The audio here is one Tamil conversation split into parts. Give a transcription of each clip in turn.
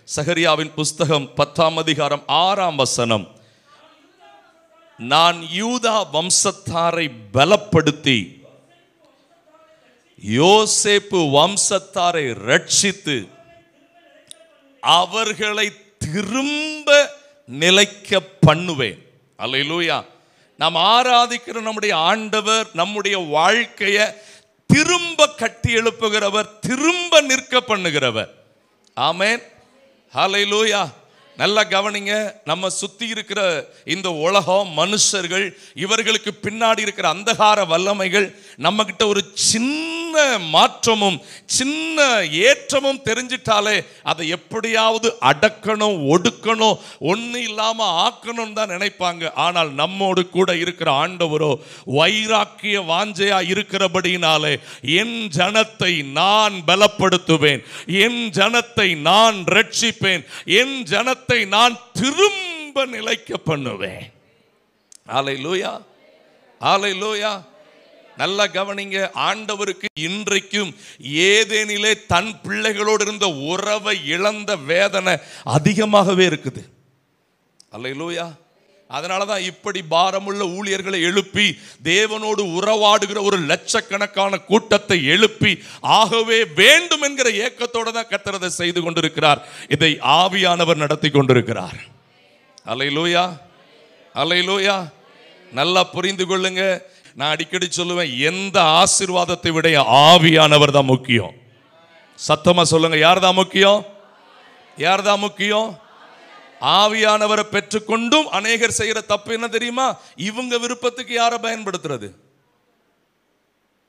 சகரியாவின் புஸ்தகம் 10ஆம் அதிகாரம் 6ஆம் வசனம். நான் யூதா வம்சத்தாரை பலப்படுத்தி யோசேப்பு வம்சத்தாரை ரட்சித்து அவர்களை திரும்ப நிலைக்க பண்ணுவேன். அல்லேலூயா. நாம் ஆராதிக்கிற நம்முடைய ஆண்டவர் நம்முடைய வாழ்க்கையை திரும்ப கட்டி எழுப்புகிறவர், திரும்ப நிற்க பண்ணுகிறவர். ஆமென். ஹல்லேலூயா. நல்லா கவனிங்க. நம்ம சுத்தி இருக்கிற இந்த உலகம், மனுஷர்கள், இவர்களுக்கு பின்னாடி இருக்கிற அந்தகார வல்லமைகள் நம்ம கிட்ட ஒரு சின்ன மாற்றமும் சின்ன ஏற்றமும் தெரிஞ்சிட்டாலே அதை எப்படியாவது அடக்கணும், ஒடுக்கணும், ஒண்ணு இல்லாம ஆக்கணும் தான் நினைப்பாங்க. ஆனால் நம்மோடு கூட இருக்கிற ஆண்டவரோ வைராக்கிய வாஞ்சையா இருக்கிறபடினாலே என் ஜனத்தை நான் பலப்படுத்துவேன், என் ஜனத்தை நான் ரட்சிப்பேன், என் ஜனத்தை நான் திரும்ப நிலைக்க பண்ணுவேன். ஹல்லேலூயா, ஹல்லேலூயா. நல்லா கவனிங்க. ஆண்டவருக்கு இன்றைக்கும் ஏதேனிலே தன் பிள்ளைகளோடு இருந்த உறவை இழந்த வேதனை அதிகமாகவே இருக்குது. அல்லேலூயா. அதனாலதான் இப்படி பாரமுள்ள ஊழியர்களை எழுப்பி தேவனோடு உறவாடுகிற ஒரு லட்சக்கணக்கான கூட்டத்தை எழுப்பி ஆகவே வேண்டும் என்கிற ஏக்கத்தோடு தான் கர்த்தர் அதை செய்து கொண்டிருக்கிறார். இதை ஆவியானவர் நடத்தி கொண்டிருக்கிறார். அல்லேலூயா, அல்லேலூயா. நல்லா புரிந்து கொள்ளுங்க. நான் அடிக்கடி சொல்லுவேன், எந்த ஆசீர்வாதத்தை விட ஆவியானவர் தான் முக்கியம். சத்தமா சொல்லுங்க, யார் தான் முக்கியம்? யார் தான் முக்கியம்? ஆவியானவரை பெற்றுக்கொண்டும் அநேகர் செய்யற தப்பு என்ன தெரியுமா? இவங்க விருப்பத்துக்கு யாரை பயன்படுத்துறது.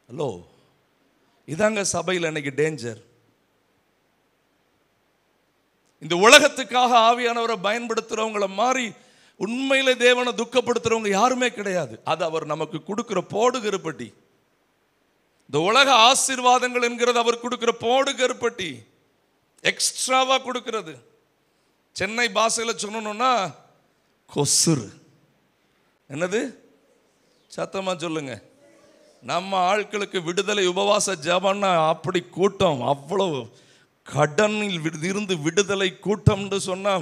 ஹலோ, இதாங்க சபையில் இன்னைக்கு டேஞ்சர். இந்த உலகத்துக்காக ஆவியானவரை பயன்படுத்துறவங்கள மாதிரி உண்மையில தேவனை துக்கப்படுத்துறவங்க யாருமே கிடையாது. அது அவர் நமக்கு கொடுக்கிற போடுகருப்பட்டி. இந்த உலக ஆசீர்வாதங்கள் என்கிறது அவர் கொடுக்கிற போடுகருப்பட்டி, எக்ஸ்ட்ராவா கொடுக்கிறது. சென்னை பாஷையில் சொல்லணும்னா கொசுறு. என்னது? சத்தமா சொல்லுங்க. நம்ம ஆட்களுக்கு விடுதலை உபவாச ஜெபம்னா அப்படி கூட்டம், அவ்வளவு கடனில் இருந்து விடுதலை கூட்டம்னு சொன்னா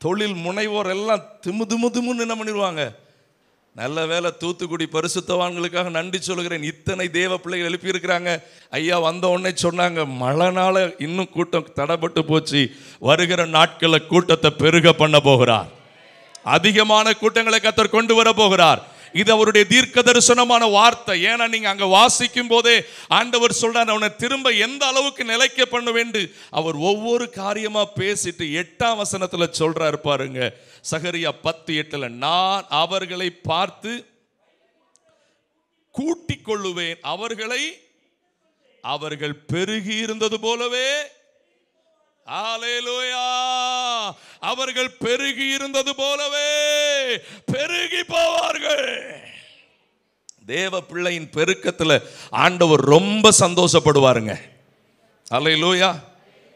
தொழில் முனைவோர் எல்லாம் திமுன்னு என்ன பண்ணிடுவாங்க. நல்ல வேலை, தூத்துக்குடி பரிசுத்தவான்களுக்காக நன்றி சொல்கிறேன். இத்தனை தேவ பிள்ளைகள் எழுப்பி இருக்கிறாங்க. ஐயா வந்த உடனே சொன்னாங்க, மழைனால இன்னும் கூட்டம் தடைப்பட்டு போச்சு, வருகிற நாட்களில் கூட்டத்தை பெருக பண்ண போகிறார், அதிகமான கூட்டங்களை கர்த்தர் கொண்டு வர போகிறார். இது அவருடைய தீர்க்க தரிசனமான வார்த்தை. ஏன்னா நீங்க அங்க வாசிக்கும் போதே ஆண்டவர் சொல்றார், அவனை திரும்ப எந்த அளவுக்கு நிலைக்க பண்ண வேண்டும். அவர் ஒவ்வொரு காரியமா பேசிட்டு 8ஆம் வசனத்துல சொல்றாரு பாருங்க. சகரியா 10:8, நான் அவர்களை பார்த்து கூட்டிக் கொள்ளுவேன், அவர்கள் பெருகி இருந்தது போலவே. ஹல்லேலூயா. அவர்கள் பெருகி இருந்தது போலவே பெருகி போவார்கள். தேவ பிள்ளையின் பெருக்கத்துல ஆண்டவர் ரொம்ப சந்தோஷப்படுவாருங்க. ஹல்லேலூயா.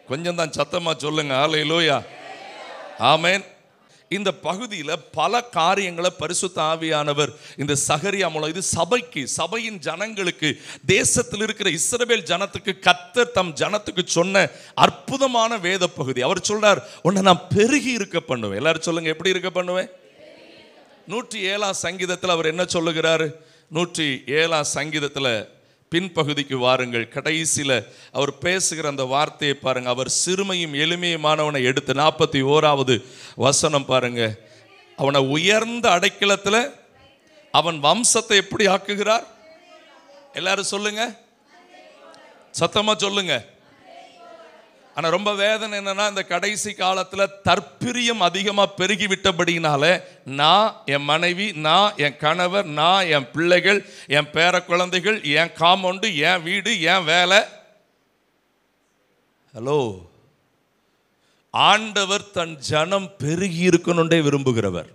கொஞ்சம் தான் சத்தமா சொல்லுங்க. ஹல்லேலூயா, ஆமென். இந்த பகுதியில் பல காரியங்களை பரிசுத்த ஆவியானவர் இந்த சகரியா மூலம், இது சபைக்கு, சபையின் ஜனங்களுக்கு, தேசத்தில் இருக்கிற இஸ்ரவேல் ஜனத்துக்கு கர்த்தர் தம் ஜனத்துக்கு சொன்ன அற்புதமான வேத பகுதி. அவர் சொல்றார், உன்னை நான் பெருகி இருக்க பண்ணுவேன். எல்லாரும் சொல்லுங்க, எப்படி இருக்க பண்ணுவேன்? 107ஆம் சங்கீதத்தில் அவர் என்ன சொல்லுகிறார்? 107ஆம் சங்கீதத்தில் பின்பகுதிக்கு வாருங்கள். கடைசியில் அவர் பேசுகிற அந்த வார்த்தையை பாருங்க. அவர் சிறுமையும் எளிமையுமானவனை எடுத்து 41வது வசனம் பாருங்க. அவனை உயர்ந்த அடைக்கலத்தில் அவன் வம்சத்தை எப்படி ஆக்குகிறார்? எல்லாரும் சொல்லுங்க, சத்தமா சொல்லுங்க. ஆனால் ரொம்ப வேதனை என்னன்னா, இந்த கடைசி காலத்தில் தற்பிரியம் அதிகமாக பெருகிவிட்டபடினால நான், என் மனைவி, நான், என் கணவர், நான், என் பிள்ளைகள், என் பேர குழந்தைகள், என் காம்பவுண்டு, என் வீடு, என் வேலை. ஹலோ, ஆண்டவர் தன் ஜனம் பெருகி இருக்கணும்னே விரும்புகிறவர்.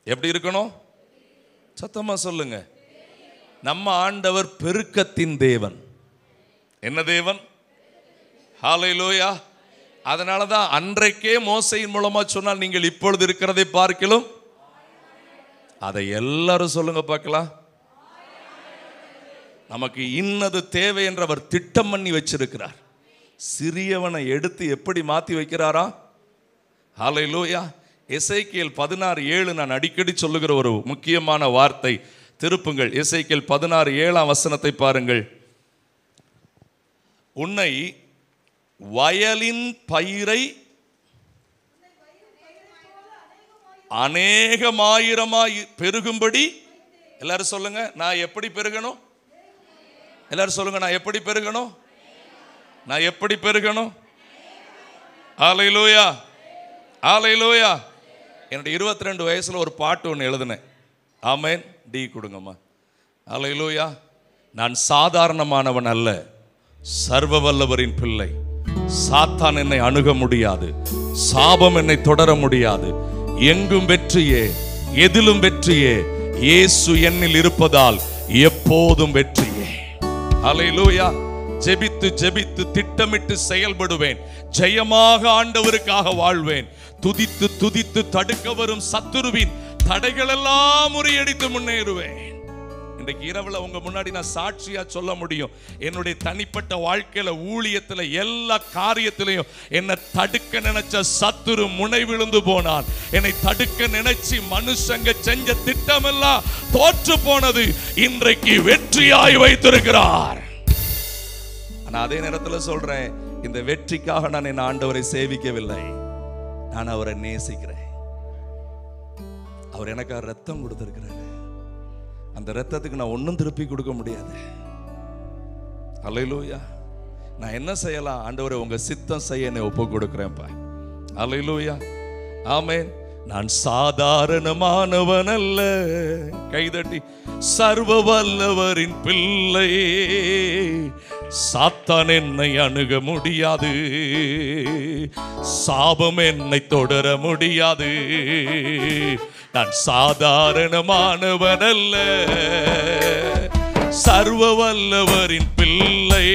எப்படி இருக்கணும்? சத்தமா சொல்லுங்க. நம்ம ஆண்டவர் பெருக்கத்தின் தேவன். என்ன தேவன்? ஹல்லேலூயா. அதனால தான் அன்றைக்கே மோசையின் மூலமா சொன்னால், நீங்கள் இப்பொழுது இருக்கிறதை பார்க்கலாம். அதை எல்லாரும் சொல்லுங்க பார்க்கலாம். நமக்கு இன்னது தேவை என்று அவர் திட்டம் பண்ணி வச்சிருக்கிறார். சிறியவனை எடுத்து எப்படி மாற்றி வைக்கிறாரா? ஹல்லேலூயா. எசேக்கியேல் 16:7 நான் அடிக்கடி சொல்லுகிற ஒரு முக்கியமான வார்த்தை. திருப்புங்கள், எசேக்கியேல் 16:7 பாருங்கள். உன்னை வயலின் பயிரை அநேகமாயிரமாய் பெருகும்படி, எல்லாரும் சொல்லுங்க, நான் எப்படி பெருகணும்? எல்லாரும் சொல்லுங்க, நான் எப்படி பெருகணும்? நான் எப்படி பெருகணும்? ஹல்லேலூயா, ஹல்லேலூயா. என்னுடைய 22 வயசுல ஒரு பாட்டு ஒன்று எழுதினேன். ஆமென். டி கொடுங்கம்மா. ஹல்லேலூயா. நான் சாதாரணமானவன் அல்ல, சர்வ வல்லவரின் பிள்ளை. சாத்தான் என்னை அணுக முடியாது, சாபம் என்னை தொடர முடியாது. எங்கும் வெற்றியே, எதிலும் வெற்றியே. இயேசு என்னில் இருப்பதால் எப்போதும் வெற்றியே. ஹல்லேலூயா. ஜெபித்து ஜெபித்து திட்டமிட்டு செயல்படுவேன். ஜெயமாக ஆண்டவருக்காக வாழ்வேன். துதித்து துதித்து தடுக்க வரும் சத்துருவின் தடைகள் எல்லாம் முறியடித்து முன்னேறுவேன். இன்றைக்கு இரவுல உங்க முன்னாடி நான் சாட்சியா சொல்ல முடியும். என்னுடைய தனிப்பட்ட வாழ்க்கையில, ஊழியத்துல, எல்லா காரியத்திலையும் என்னை தடுக்க நினைச்ச சத்துரு முனை விழுந்து போனான். என்னை தடுக்க நினைச்சு மனுஷங்க செஞ்ச திட்டமெல்லாம் தோற்று போனது. இன்றைக்கு வெற்றியாய் வைத்திருக்கிறார். ஆனா அதே நேரத்தில் சொல்றேன், இந்த வெற்றிக்காக நான் என் ஆண்டவரை சேவிக்கவில்லை, நான் அவரை நேசிக்கிறேன். அவர் எனக்காக ரத்தம் கொடுத்திருக்கிறார். அந்த ரத்தத்துக்கு நான் ஒன்றும் திருப்பி கொடுக்க முடியாது. ஹல்லேலூயா. நான் என்ன செய்யலாம்? ஆண்டவரே, உங்க சித்தம் செய்ய என்னை ஒப்பு கொடுக்கிறேன்ப்பா. ஹல்லேலூயா, ஆமென். நான் சாதாரணமானவன் அல்ல, கைதட்டி, சர்வ வல்லவரின் பிள்ளை. சாத்தான் என்னை அணுக முடியாது, சாபம் என்னை தொடர முடியாது. நான் சாதாரணமானவன் அல்ல, சர்வ வல்லவரின் பிள்ளை.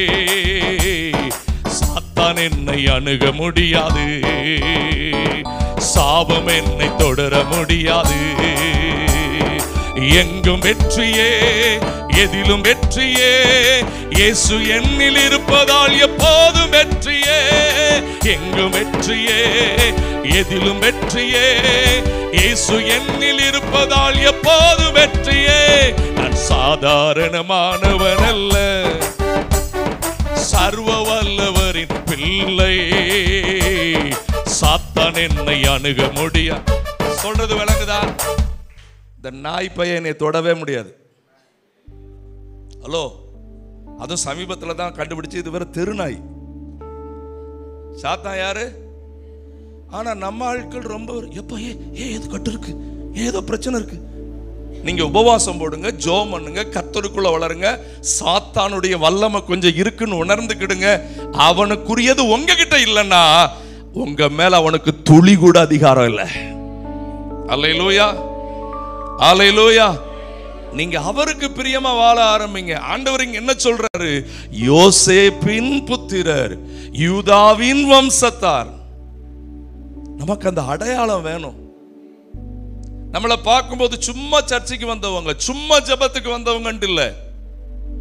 சாத்தான் என்னை அணுக முடியாது, சாபம் என்னை தொடர முடியாது. எங்கும் வெற்றியே, எதிலும் வெற்றியே. இயேசு என்னில் இருப்பதால் எப்போதும் வெற்றியே. எங்கும் வெற்றியே, எதிலும் வெற்றியே. இயேசு என்னில் இருப்பதால் எப்போதும் வெற்றியே. நான் சாதாரணமானவன் அல்ல, சர்வ வல்லவரின் பிள்ளை. சாத்தான் என்னை அணுக முடியாது. சொல்றது விளங்குதா? இந்த நாய் பையனை தொடவே முடியாது. ஹலோ, அதுவும் சமீபத்தில் தான் கண்டுபிடிச்சு, இது வேற தெருநாய். சாத்தான் யாரு? ஆனா நம்ம ஆட்கள் ரொம்ப எப்ப ஏதோ கட்டு இருக்கு, ஏதோ பிரச்சனை இருக்கு. நீங்க உபவாசம் போடுங்க, ஜெபம் பண்ணுங்க, கர்த்தருக்குள்ள வளருங்க. சாத்தானுடைய வல்லமை கொஞ்சம் இருக்குன்னு உணர்ந்துக்கிடுங்க. அவனுக்குரியது உங்ககிட்ட இல்லைன்னா உங்க மேல அவனுக்கு துளி கூட அதிகாரம் இல்லை. அல்லேலூயா, அல்லேலூயா. நீங்க அவருக்கு பிரியமா வாழ ஆரம்பிங்க. ஆண்டவர் இங்க என்ன சொல்றாரு? யோசேப்பின் புத்திரர், யூதாவின் வம்சத்தார். நமக்கு அந்த அடையாளம் வேணும். நம்மளை பார்க்கும்போது சும்மா சர்ச்சைக்கு வந்தவங்க, சும்மா ஜெபத்துக்கு வந்தவங்க இல்ல.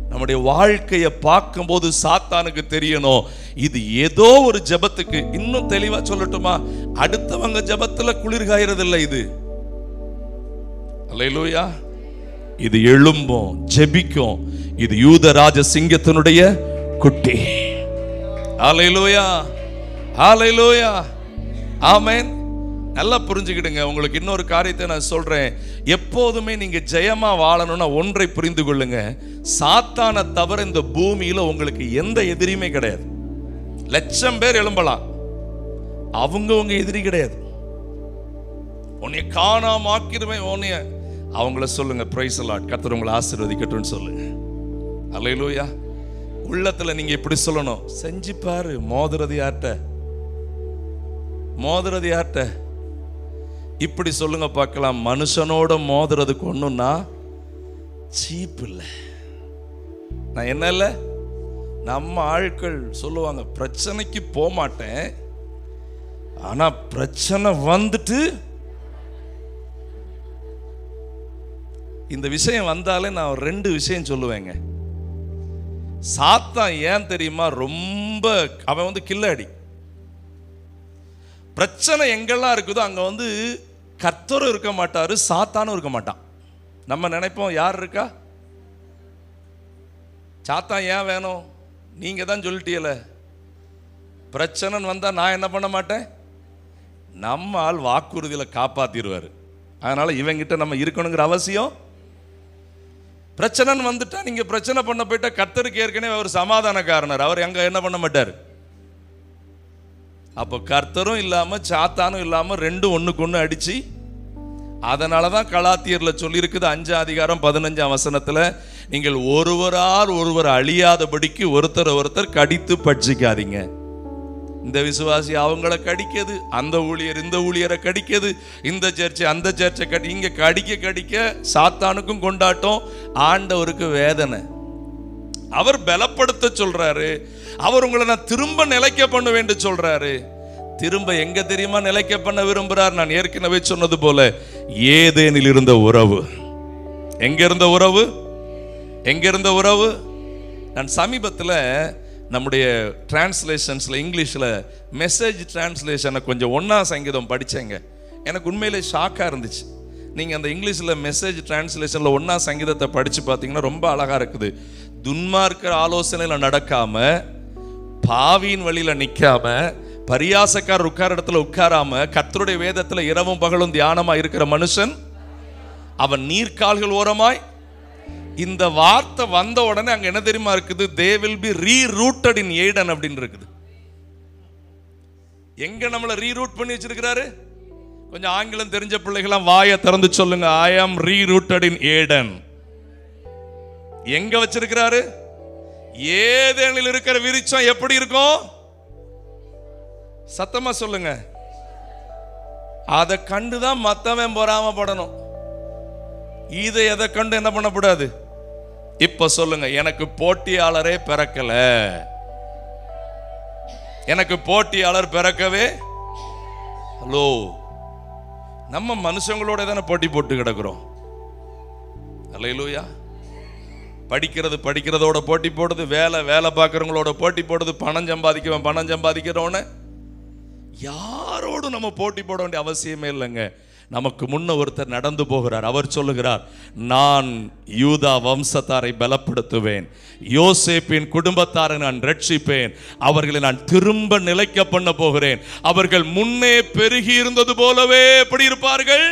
நம்முடைய வாழ்க்கையை பார்க்கும்போது சாத்தானுக்கு தெரியணும், இது ஏதோ ஒரு ஜெபத்துக்கு. இன்னும் தெளிவா சொல்லட்டுமா? அடுத்தவங்க ஜெபத்துல குளிர்காயறது இல்லை இது. அல்லேலூயா. இது எழும்பும், ஜெபிக்கும். இது யூதராஜ சிங்கத்தினுடைய குட்டி. அல்லேலூயா, அல்லேலூயா, ஆமென். நல்லா புரிஞ்சுக்கிடுங்க. உங்களுக்கு இன்னொரு காரியத்தை நான் சொல்றேன். எப்போதுமே நீங்க ஜெயமா வாழணும்னா ஒன்றை புரிந்து கொள்ளுங்க, சாத்தானை தவிர இந்த பூமியில உங்களுக்கு எந்த எதிரியுமே கிடையாது. லட்சம் பேர் எழும்பலாம், அவங்க உங்க எதிரி கிடையாது. உன்னை காணாம ஆக்கிடுவேன் உன்னைய, அவங்கள சொல்லுங்க பிரைஸ் தி லார்ட், கர்த்தர் உங்களை ஆசீர்வதிக்கட்டும்னு சொல்லுங்க. அல்லேலூயா. உள்ளத்துல நீங்க இப்படி சொல்லணும், செஞ்சு பாரு. மோதுறது யார்ட்ட? மோதுறது யார்ட்ட? இப்படி சொல்லுங்க பார்க்கலாம். மனுஷனோட மோதுறதுக்கு ஒண்ணுன்னா சீப் இல்லை. நான் என்ன இல்லை, நம்ம ஆட்கள் சொல்லுவாங்க, பிரச்சனைக்கு போக மாட்டேன், ஆனா பிரச்சனை வந்துட்டு இந்த விஷயம் வந்தாலே நான் ரெண்டு விஷயம் சொல்லுவேங்க. சாத்தான் ஏன் தெரியுமா ரொம்ப அவன் கில்லாடி. பிரச்சனை எங்கெல்லாம் இருக்குதோ அங்க கர்த்தரும் இருக்க மாட்டாரு, சாத்தானும் இருக்க மாட்டான். நம்ம நினைப்போம் யார் இருக்கா, சாத்தான் ஏன் வேணும், நீங்க தான் சொல்லிட்டீல. பிரச்சனை வந்தா நான் என்ன பண்ண மாட்டேன், நம்ம ஆள் வாக்குறுதியில காப்பாத்திடுவாரு. அதனால இவங்கிட்ட நம்ம இருக்கணுங்கிற அவசியம். பிரச்சனை வந்துட்டா நீங்க பிரச்சனை பண்ண போயிட்டா கர்த்தருக்கு ஏற்கனவே அவர் சமாதானக்காரனர், அவர் அங்க என்ன பண்ண மாட்டார். அப்போ கர்த்தரும் இல்லாம சாத்தானும் இல்லாம ரெண்டும் ஒண்ணுக்கு ஒண்ணு அடிச்சு, அதனாலதான் கலாத்தியர்ல சொல்லி இருக்குது 5:15 நீங்கள் ஒருவரால் ஒருவர் அழியாதபடிக்கு ஒருத்தர் கடித்து பட்சிக்காதீங்க. இந்த விசுவாசி அவங்கள கடிக்கிறது, அந்த ஊழியர் இந்த ஊழியரை கடிக்கிறது, இந்த சர்ச்சை அந்த சர்ச்சை இங்க கடிக்க சாத்தானுக்கும் கொண்டாட்டம், ஆண்டவருக்கு வேதனை. அவர் பலப்படுத்த சொல்றாரு, அவர் உங்களை நான் திரும்ப நிலைக்க பண்ணுவேன் சொல்றாரு. திரும்ப எங்க தெரியுமா நிலைக்க பண்ண விரும்புறார்? நான் ஏற்கனவே சொன்னது போல ஏதேனில் இருந்த உறவு. எங்க இருந்த உறவு? எங்க இருந்த உறவு? நான் சமீபத்தில் நம்முடைய டிரான்ஸ்லேஷன்ஸ்ல இங்கிலீஷ்ல மெசேஜ் டிரான்ஸ்லேஷனை கொஞ்சம் 1ஆம் சங்கீதம் படிச்சேங்க. எனக்கு உண்மையிலே ஷாக்கா இருந்துச்சு. நீங்க அந்த இங்கிலீஷ்ல மெசேஜ் டிரான்ஸ்லேஷன்ல 1ஆம் சங்கீதத்தை படிச்சு பார்த்தீங்கன்னா ரொம்ப அழகா இருக்குது. துன்மார்க்கர் ஆலோசனையில நடக்காம, பாவியின் வழியில நிக்காம, பரியாசக்காரர் உட்கார இடத்துல உட்காராம, கர்த்தருடைய வேதத்துல இரவும் பகலும் தியானமா இருக்கிற மனுஷன் அவன் நீர்க்கால்கள் ஓரமாய். இந்த வார்த்தை வந்த உடனே அங்க என்ன தெரியுமா இருக்குது? they will be re-rooted in Eden அப்படின்னு இருக்குது. எங்க நம்மளை ரீரூட் பண்ணி வச்சிருக்கிறாரு? கொஞ்சம் ஆங்கிலம் தெரிஞ்ச பிள்ளைகளாம் வாயை திறந்து சொல்லுங்க, I am re-rooted in Eden. எங்க வச்சிருக்கிறாரு? ஏதேனில் இருக்கிற விருட்சம் எப்படி இருக்கும்? சத்தமா சொல்லுங்க. அதை கண்டுதான் மத்தவன் பொறாமப்படணும். இதை எதை கண்டு என்ன பண்ணக்கூடாது? இப்ப சொல்லுங்க, எனக்கு போட்டியாளரே பிறக்கல, எனக்கு போட்டியாளர் பிறக்கவே. ஹலோ, நம்ம மனுஷங்களோட தானே போட்டி போட்டு கிடக்கிறோம். அல்லேலூயா. படிக்கிறதோட போட்டி போடுது, வேலை பார்க்கறவங்களோட போட்டி போடுது, பணம் சம்பாதிக்கிறவன. யாரோடு நம்ம போட்டி போட வேண்டிய அவசியமே இல்லைங்க. நமக்கு முன்ன ஒருத்தர் நடந்து போகிறார். அவர் சொல்லுகிறார், நான் யூதா வம்சத்தாரை பலப்படுத்துவேன், யோசேப்பின் குடும்பத்தாரை நான் ரட்சிப்பேன், அவர்களை நான் திரும்ப நிலைக்க பண்ண போகிறேன். அவர்கள் முன்னே பெருகி இருந்தது போலவே எப்படி இருப்பார்கள்?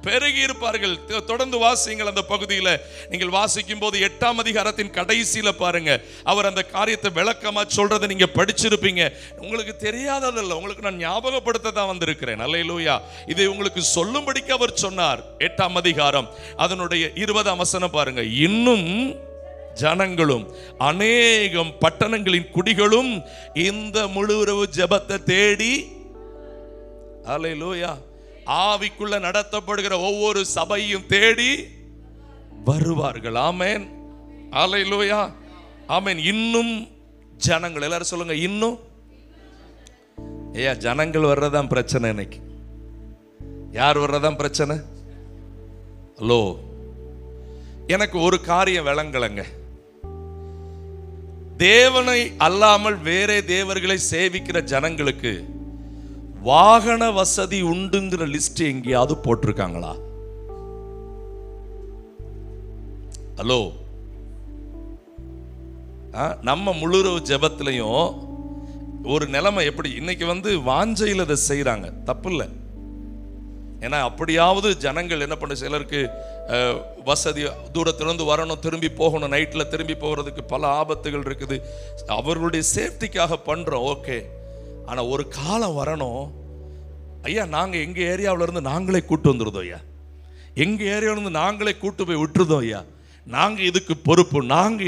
பெருகி இருப்பார்கள். தொடர்ந்து வாசிங்கள். அந்த பகுதியில் நீங்கள் வாசிக்கும் போது 8ஆம் அதிகாரத்தின் கடைசியில பாருங்க, அவர் அந்த காரியத்தை விளக்கமா சொல்றதை நீங்க படிச்சிருப்பீங்க. உங்களுக்கு தெரியாததில்லை, உங்களுக்கு நான் ஞாபகப்படுத்த தான் வந்திருக்கிறேன். அல்லேலூயா. இதை உங்களுக்கு சொல்லும்படிக்கு அவர் சொன்னார். 8ஆம் அதிகாரம் அதனுடைய 20ஆம் வசனம் பாருங்க. இன்னும் ஜனங்களும் அநேகம் பட்டணங்களின் குடிகளும் இந்த முழு இரவு ஜெபத்தை தேடி, அல்லேலூயா, ஆவிக்குள்ள நடத்தப்படுகிற ஒவ்வொரு சபையும் தேடி வருவார்கள். ஆமென், அல்லேலூயா, ஆமென். இன்னும் ஜனங்கள், எல்லாரும் சொல்லுங்க, இன்னும். ஜனங்கள் வர்றதான் பிரச்சனை. இன்னைக்கு யார் வர்றதான் பிரச்சனை? ஹலோ, எனக்கு ஒரு காரியம் விளங்கலங்க. தேவனை அல்லாமல் வேறே தேவர்களை சேவிக்கிற ஜனங்களுக்கு வாகன வசதி உண்டுங்கிற லிஸ்ட் எங்கேயாவது போட்டிருக்காங்களா? ஹலோ, நம்ம முழுரவு ஜெபத்திலையும் ஒரு நிலைமை எப்படி இன்னைக்கு வாஞ்சையில் அதை செய்யறாங்க, தப்பு இல்லை. ஏன்னா அப்படியாவது ஜனங்கள் என்ன பண்ண, சிலருக்கு வசதி தூரத்திலிருந்து வரணும், திரும்பி போகணும், நைட்டில் திரும்பி போகிறதுக்கு பல ஆபத்துகள் இருக்குது, அவர்களுடைய சேஃப்டிக்காக பண்ணுறோம், ஓகே. ஆனால் ஒரு காலம் வரணும், ஐயா நாங்கள் எங்கள் ஏரியாவிலேருந்து நாங்களே கூட்டு வந்துருதோம் ஐயா, எங்கள் ஏரியாவிலேருந்து நாங்களே கூட்டு போய் விட்டுருதோம் ஐயா, நாங்கள்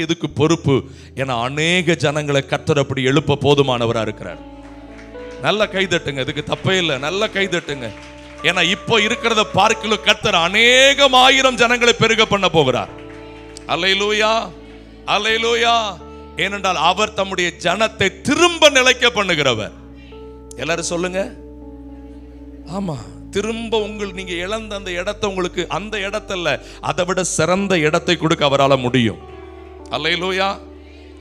இதுக்கு பொறுப்பு என அநேக ஜனங்களை கர்த்தர் அப்படி எழுப்ப போதுமானவராக இருக்கிறார். நல்ல கைதட்டுங்க, இதுக்கு தப்பே இல்லை, நல்ல கைதட்டுங்க. ஏன்னா இப்போ இருக்கிறத பார்க்கல கர்த்தர் அநேகம் ஆயிரம் ஜனங்களை பெருக பண்ண போகிறார். அல்லேலூயா, அல்லேலூயா. ஏனென்றால் அவர் தம்முடைய ஜனத்தை திரும்ப நிலைக்க பண்ணுகிறவர். எல்லாரும் சொல்லுங்க, ஆமா. திரும்ப நீங்க இழந்த அந்த இடத்தை, உங்களுக்கு அந்த இடத்துல அதை விட சிறந்த இடத்தை கொடுக்க அவரால் முடியும். அல்லேலூயா.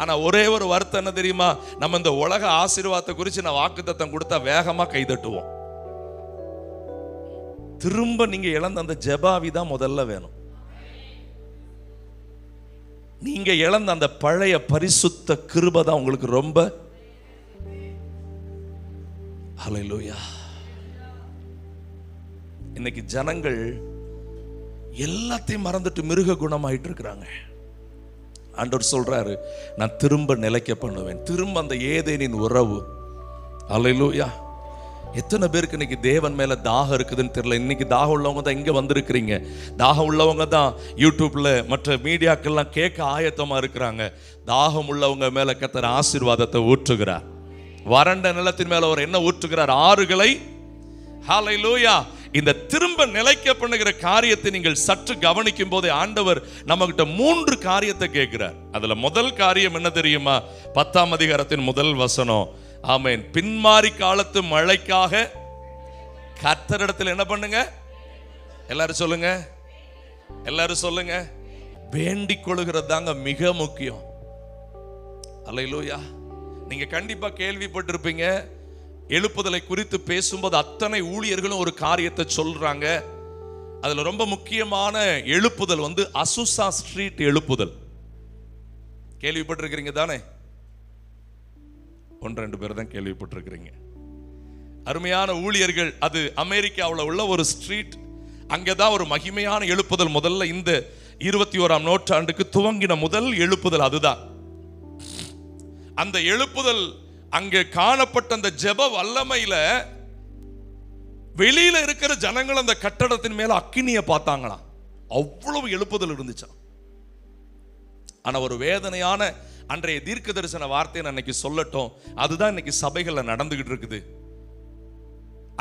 ஆனா ஒரே ஒரு வருத்தம் என்ன தெரியுமா, நம்ம இந்த உலக ஆசீர்வாதத்தை குறித்து நான் வாக்குத்தத்தம் கொடுத்தா வேகமா கைதட்டுவோம். திரும்ப நீங்க இழந்த அந்த ஜெபாவி தான் முதல்ல வேணும். நீங்க இழந்த அந்த பழைய பரிசுத்த கிருபை தான் உங்களுக்கு ரொம்ப. ஹல்லேலூயா. இன்னைக்கு ஜனங்கள் எல்லாத்தையும் மறந்துட்டு மிருக குணமாயிட்டு இருக்கிறாங்க. ஆண்டவர் சொல்றாரு, நான் திரும்ப நிலைக்க பண்ணுவேன். திரும்ப அந்த ஏதேனின் உறவு. ஹல்லேலூயா. எத்தனை பேருக்கு இன்னைக்கு தேவன் மேல தாகம் இருக்குதுன்னு தெரியல. இன்னைக்கு தாகம் உள்ளவங்க தான் இங்க வந்திருக்கிறீங்க. தாகம் உள்ளவங்க தான் யூடியூப்ல மற்ற மீடியாக்கெல்லாம் கேட்க ஆயத்தமா இருக்கிறாங்க. தாகம் உள்ளவங்க மேல கர்த்தர் ஆசீர்வாதத்தை ஊற்றுகிறார். வறண்ட நிலத்தின் மேல அவர் என்ன ஊற்றுகிறார்? ஆறுகளை. ஹல்லேலூயா. இந்த திரும்ப நிலைக்க பண்ணுகிற காரியத்தை நீங்கள் சற்று கவனிக்கும் போதே ஆண்டவர் நம்ம கிட்ட 3 காரியத்தை கேட்கிறார். அதுல முதல் காரியம் என்ன தெரியுமா? 10ஆம் அதிகாரத்தின் முதல் வசனம். ஆமென். பின்மாறி காலத்து மழைக்காக கர்த்தரிடத்தில் என்ன பண்ணுங்க? எல்லாரும் சொல்லுங்க, எல்லாரும் சொல்லுங்க. வேண்டிக் கொள்கிறது தாங்க மிக முக்கியம். அல்லேலூயா. நீங்க கண்டிப்பா கேள்விப்பட்டிருப்பீங்க, எழுப்புதலை குறித்து பேசும்போது அத்தனை ஊழியர்களும் ஒரு காரியத்தை சொல்றாங்க. அதுல ரொம்ப முக்கியமான எழுப்புதல் அசுசா ஸ்ட்ரீட் எழுப்புதல். கேள்விப்பட்டிருக்கிறீங்க தானே? 1-2 பேர் தான் கேள்விப்பட்டிருக்கிறீங்க. அருமையான ஊழியர்கள். அது அமெரிக்காவில் உள்ள ஒரு ஸ்ட்ரீட். அங்கதான் ஒரு மகிமையான எழுப்புதல் முதல்ல இந்த 21ஆம் நூற்றாண்டுக்கு துவங்கின முதல் எழுப்புதல் அதுதான். அந்த எழுப்புதல் அங்கே காணப்பட்ட அந்த ஜெப வல்லமையில வெளியில இருக்கிற ஜனங்கள் அந்த கட்டடத்தின் மேல அக்கினியை பார்த்தாங்களாம். அவ்வளவு எழுப்புதல் இருந்துச்சா. ஆனா ஒரு வேதனையான அன்றைய தீர்க்க தரிசன வார்த்தையை நான் இன்னைக்கு சொல்லட்டும். அதுதான் இன்னைக்கு சபைகள்ல நடந்துகிட்டு இருக்குது.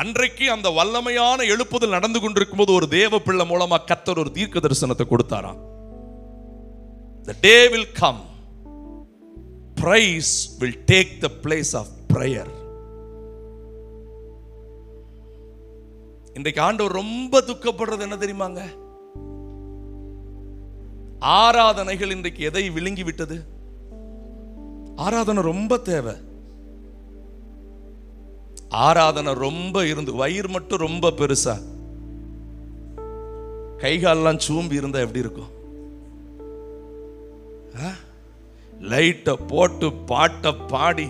அன்றைக்கு அந்த வல்லமையான எழுப்புதல் நடந்து கொண்டிருக்கும் போது ஒரு தேவ பிள்ளை மூலமா கர்த்தர் ஒரு தீர்க்க தரிசனத்தை கொடுத்தாராம். The day will come, praise will take the place of prayer. இன்றைக்கு ஆண்டவர் ரொம்ப துக்கப்படுறது என்ன தெரியுமாங்க? ஆராதனைகள் இன்றைக்கு எதை விழுங்கி விட்டது? ஆராதனை ரொம்ப தேவை. ஆராதனை ரொம்ப இருந்து வயிறு மட்டும் ரொம்ப பெருசா, கைகாலெல்லாம் சூம்பி இருந்தா எப்படி இருக்கும்? லைட்டை போட்டு பாட்டை பாடி.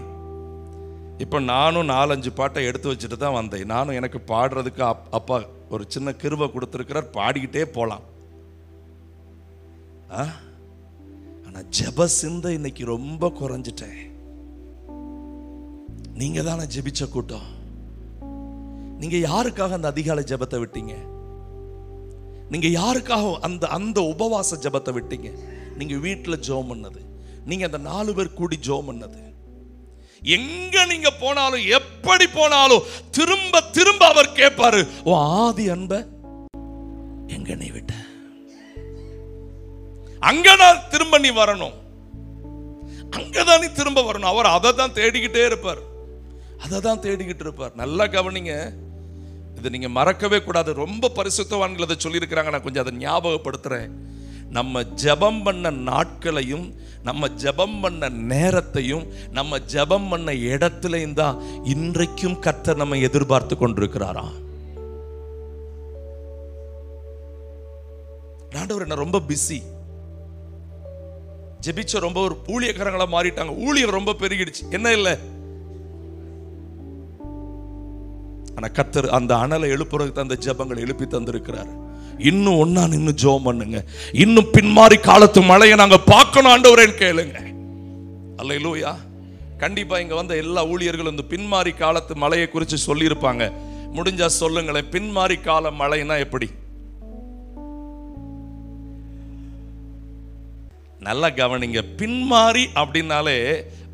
இப்போ நானும் 4-5 பாட்டை எடுத்து வச்சுட்டு தான் வந்தேன். நானும் எனக்கு பாடுறதுக்கு அப்பா ஒரு சின்ன கிருபை கொடுத்துருக்கிறார், பாடிக்கிட்டே போகலாம். ஆனா ஜெப சிந்தை இன்னைக்கு ரொம்ப குறைஞ்சிட்டேன். நீங்க தானே ஜெபிச்ச கூட்டம். நீங்க யாருக்காக அந்த அதிகாலை ஜெபத்தை விட்டீங்க? நீங்க யாருக்காக அந்த அந்த உபவாச ஜெபத்தை விட்டீங்க? நீங்க வீட்டுல ஜெபம் பண்ணது, நீங்க அந்த 4 பேர் கூடி ஜெபம் பண்ணது. எங்க நீங்க போனாலும் எப்படி போனாலும் திரும்ப திரும்ப அவர் கேட்பாரு, ஓ ஆதி அன்ப எங்க நீ விட்ட? அங்கதான் திரும்ப நீ வரணும், அங்கதான் நீ திரும்ப வரணும். அவர் அதை தான் தேடிக்கிட்டே இருப்பார், அதை தான் தேடிக்கிட்டு இருப்பார். நல்லா கவனிங்க, இதை நீங்க மறக்கவே கூடாது. ரொம்ப பரிசுத்தவான்கள் அதை சொல்லியிருக்கிறாங்க. நான் கொஞ்சம் அதை ஞாபகப்படுத்துறேன். நம்ம ஜெபம் பண்ண நாட்களையும் நம்ம ஜெபம் பண்ண நேரத்தையும் நம்ம ஜெபம் பண்ண இடத்திலையும் தான் இன்றைக்கும் கர்த்தர் நம்ம எதிர்பார்த்து கொண்டிருக்கிறாராம். ஆண்டவர் என்ன ரொம்ப பிஸி, ஜெபிச்ச ரொம்ப ஒரு ஊழியக்காரங்களா மாறிட்டாங்க. ஊழியம் ரொம்ப பெருகிடுச்சு, என்ன இல்லை. ஆனா கர்த்தர் அந்த அனலை எழுப்புறதுக்கு அந்த ஜெபங்களை எழுப்பி தந்திருக்கிறார். இன்னும் ஒன்னா நின்னு ஜெபம் பண்ணுங்க. இன்னும் பின்மாறி காலத்து மழையை நாங்க பார்க்கணும் ஆண்டவரேன்னு கேளுங்க. அல்லேலூயா. கண்டிப்பா இங்க வந்த எல்லா ஊழியர்களும் இந்த பின்மாறி காலத்து மழையை குறித்து சொல்லி இருப்பாங்க. முடிஞ்சா சொல்லுங்களேன், பின்மாறி கால மழைனா எப்படி? நல்லா கவனிங்க. பின்மாறி அப்படின்னாலே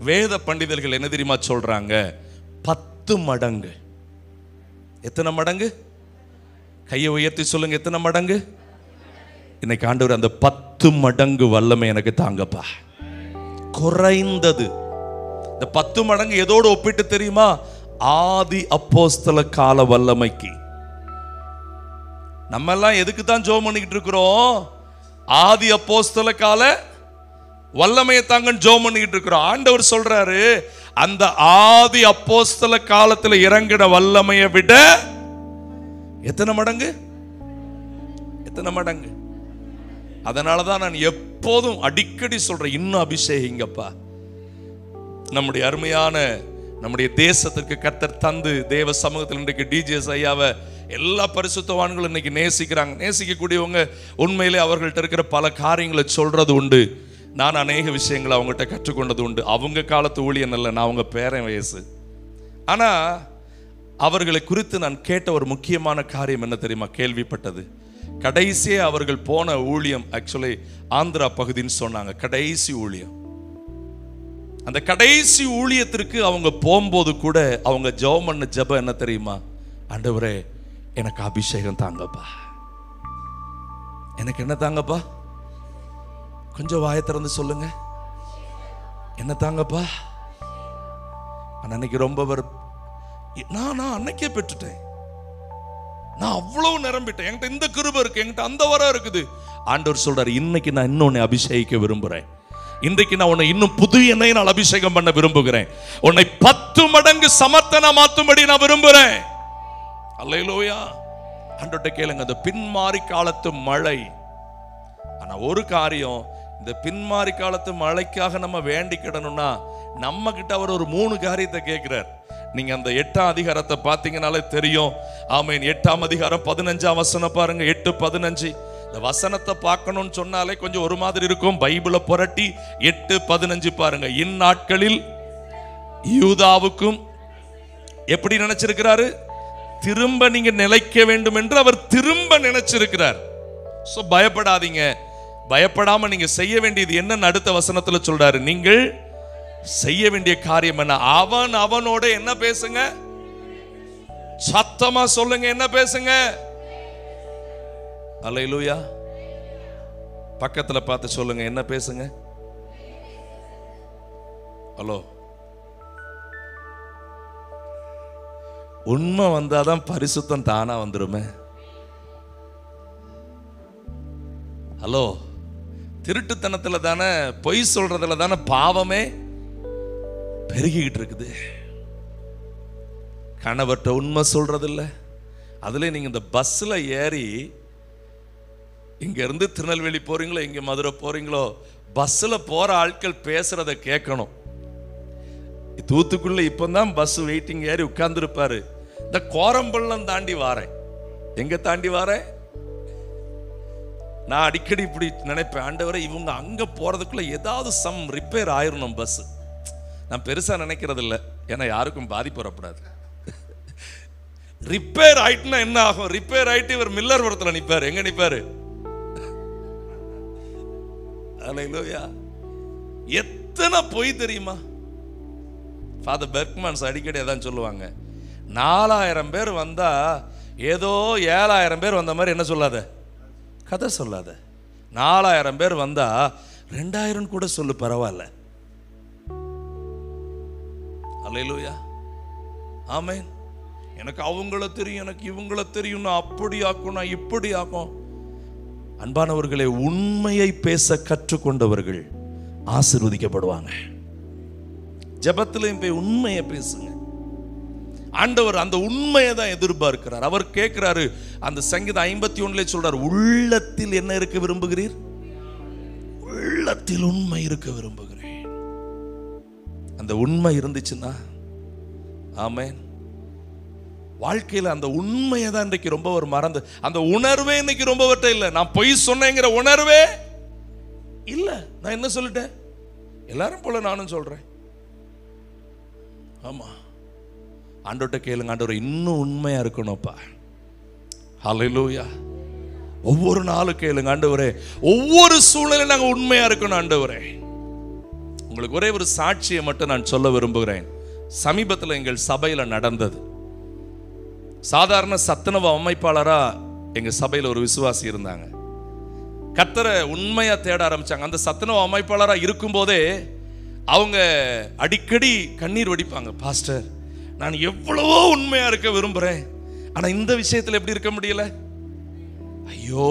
வேத பண்டிதர்கள் என்ன தெரியுமா சொல்றாங்க? 10 மடங்கு. எத்தனை மடங்கு? கையை உயர்த்தி சொல்லுங்க, எத்தனை மடங்கு? இன்னைக்கு ஆண்டவர் அந்த 10 மடங்கு வல்லமை எனக்கு தாங்கப்பா. குறைந்தது இந்த 10 மடங்கு எதோடு ஒப்பிட்டு தெரியுமா? ஆதி அப்போஸ்தல கால வல்லமைக்கு. நம்ம எல்லாம் எதுக்கு தான் ஜெபம் பண்ணிக்கிட்டு இருக்கிறோம்? ஆதி அப்போஸ்தல கால வல்லமையை தாங்கன்னு ஜெபம் பண்ணிட்டு இருக்கிறோம். ஆண்டவர் சொல்றாரு, அந்த ஆதி அப்போஸ்தல காலத்துல இறங்கின வல்லமையை விட எத்தனை மடங்கு, எத்தனை மடங்கு. அதனாலதான் நான் எப்போதும் அடிக்கடி சொல்றேன், இன்னும் அபிஷேகிங்கப்பா. நம்முடைய அருமையான நம்முடைய தேசத்திற்கு கர்த்தர் தந்து தேவ சமூகத்தில் இன்றைக்கு டிஜிஎஸ் ஐயாவை எல்லா பரிசுத்தவான்களும் இன்னைக்கு நேசிக்கிறாங்க. நேசிக்கக்கூடியவங்க உண்மையிலே அவர்கள்ட்ட இருக்கிற பல காரியங்களை சொல்றது உண்டு. நான் அநேக விஷயங்களை அவங்ககிட்ட கற்றுக்கொண்டது உண்டு. அவங்க காலத்து ஊழியன் அல்ல, நான் அவங்க பேரன் வயசு. ஆனா அவர்களை குறித்து நான் கேட்ட ஒரு முக்கியமான காரியம் என்ன தெரியுமா? கேள்விப்பட்டது, கடைசியே அவர்கள் போன ஊழியம் ஆக்சுவலி ஆந்திரா பகுதின்னு சொன்னாங்க. கடைசி ஊழியம். அந்த கடைசி ஊழியத்திற்கு அவங்க போகும்போது கூட அவங்க ஜெபம் பண்ண ஜெபம் என்ன தெரியுமா? ஆண்டவரே, எனக்கு அபிஷேகம் தாங்கப்பா. எனக்கு என்ன தாங்கப்பா? கொஞ்சம் வாயை திறந்து சொல்லுங்க, என்ன தாங்கப்பா? அன்னைக்கு ரொம்ப நான் அன்னைக்கே பெற்றுட்டேன். நான் அவ்வளவு நிரம்பிட்டேன். என்கிட்ட இந்த கிருபை இருக்கு, என்கிட்ட அந்த வரம் இருக்குது. ஆண்டவர் சொல்றாரு, இன்னைக்கு நான் இன்னொன்னு அபிஷேகிக்க விரும்புறேன். இன்றைக்கு நான் உன்னை இன்னும் புது எண்ணெயை நான் அபிஷேகம் பண்ண விரும்புகிறேன். உன்னை 10 மடங்கு சமர்த்தன மாத்தும்படி நான் விரும்புறேன். அல்லேலூயா. ஆண்டவர்ட்ட கேளுங்க, அந்த பின்மாறி காலத்து மழை. ஆனா ஒரு காரியம், இந்த பின்மாறி காலத்து மழைக்காக நம்ம வேண்டிக்கிடணும்னா நம்ம கிட்ட அவர் ஒரு 3 காரியத்தை கேட்கிறார். நீங்க அந்த 8ஆம் அதிகாரத்தை பார்த்தீங்கன்னாலே தெரியும். ஆமென். 8ஆம் அதிகாரம் 15ஆம் வசனம் பாருங்க. 8:15. இந்த வசனத்தை பார்க்கணும்னு சொன்னாலே கொஞ்சம் ஒரு மாதிரி இருக்கும். பைபிளை புரட்டி 8:15 பாருங்க. இந்நாட்களில் யூதாவுக்கும் எப்படி நினைச்சிருக்கிறாரு? திரும்ப நீங்க நிலைக்க வேண்டும் என்று அவர் திரும்ப நினைச்சிருக்கிறார். சோ பயப்படாதீங்க. பயப்படாம நீங்க செய்ய வேண்டியது என்னன்னு அடுத்த வசனத்துல சொல்றாரு. நீங்கள் செய்ய வேண்டிய காரியம் என்ன? அவனோட என்ன பேசுங்க? சத்தமா சொல்லுங்க, என்ன பேசுங்க? அல்லேலூயா. பக்கத்துல பார்த்து சொல்லுங்க, என்ன பேசுங்க? ஹலோ. உண்மை வந்தாதான் பரிசுத்தம் தானா வந்துருமே. ஹலோ. திருட்டுத்தனத்துல தானே, பொய் சொல்றதுல தானே பாவமே பெருகிக்கிட்டு இருக்குது. கணவர்கிட்ட உண்மை சொல்றது இல்லை. அதுல நீங்க இந்த பஸ்ல ஏறி இங்க இருந்து திருநெல்வேலி போறீங்களோ, இங்க மதுரை போறீங்களோ, பஸ்ல போற ஆட்கள் பேசுறத கேட்கணும். தூத்துக்குள்ள இப்பதான் பஸ் வெயிட்டிங் ஏறி உட்கார்ந்து இருப்பாரு. இந்த கோரம்பள்ளம் தாண்டி வாரேன். எங்க தாண்டி வாரேன்? நான் அடிக்கடி இப்படி நினைப்பேன், ஆண்டவரே இவங்க அங்க போறதுக்குள்ள ஏதாவது சம் ரிப்பேர் ஆயிரணும் பஸ். நான் பெருசா நினைக்கிறது இல்லை, ஏன்னா யாருக்கும் பாதிப்பு வரக்கூடாது. ரிப்பேர் ஆயிட்டுனா என்ன ஆகும்? ரிப்பேர் ஆயிட்டு இவர் மில்லர்புரத்தில் நிற்பாரு. எங்க நிற்பாரு? அல்லேலூயா. எத்தனை பொய் தெரியுமா? ஃபாதர் பெர்க்மன்ஸ் அடிக்கடி அதான் சொல்லுவாங்க, 4000 பேர் வந்தா ஏதோ 7000 பேர் வந்த மாதிரி என்ன சொல்லாத, கதை சொல்லாத. 4000 பேர் வந்தா 2000 கூட சொல்லு, பரவாயில்ல. அல்லேலூயா. ஆமென். எனக்கு அவங்கள தெரியும், எனக்கு இவங்கள தெரியும், நான் அப்படி ஆக்கும், நான் இப்படி ஆக்கும். அன்பானவர்களே, உண்மையை பேச கற்றுக்கொண்டவர்கள் ஆசீர்வதிக்கப்படுவாங்க. ஜெபத்திலையும் போய் உண்மையை பேசுங்க. ஆண்டவர் அந்த உண்மையை தான் எதிர்பார்க்கிறார். அவர் கேட்கிறாரு, அந்த சங்கீதம் 51 சொல்றார், உள்ளத்தில் என்ன இருக்க விரும்புகிறீர்? உள்ளத்தில் உண்மை இருக்க விரும்புகிறேன். அந்த உண்மை இருந்துச்சுன்னா, ஆமென், வாழ்க்கையில் அந்த உண்மையை தான் இன்றைக்கு ரொம்ப ஒரு மறந்து, அந்த உணர்வே இன்னைக்கு ரொம்ப வட்ட இல்லை. நான் பொய் சொன்னேங்கிற உணர்வே இல்லை. நான் என்ன சொல்லிட்டேன்? எல்லாரும் போல நானும் சொல்றேன். ஆமா. ஆண்டவர்ட்ட கேளுங்க, ஆண்டவர் இன்னும் உண்மையா இருக்கணும்ப்பா. ஹல்லேலூயா. ஒவ்வொரு நாளும் கேளுங்க, ஆண்டவரே ஒவ்வொரு சூழ்நிலையும் நாங்கள் உண்மையா இருக்கணும். ஆண்டவரே, உங்களுக்கு ஒரே ஒரு சாட்சியை மட்டும் நான் சொல்ல விரும்புகிறேன். சமீபத்தில் எங்கள் சபையில் நடந்தது. சாதாரண சத்துணவு அமைப்பாளரா எங்க சபையில் ஒரு விசுவாசி இருந்தாங்க. கர்த்தரை உண்மையா தேட ஆரம்பிச்சாங்க. அந்த சத்துணவு அமைப்பாளரா இருக்கும் போதே அவங்க அடிக்கடி கண்ணீர் வடிப்பாங்க. பாஸ்டர், நான் எவ்வளவோ உண்மையா இருக்க விரும்புறேன், ஆனா இந்த விஷயத்துல எப்படி இருக்க முடியல? ஐயோ,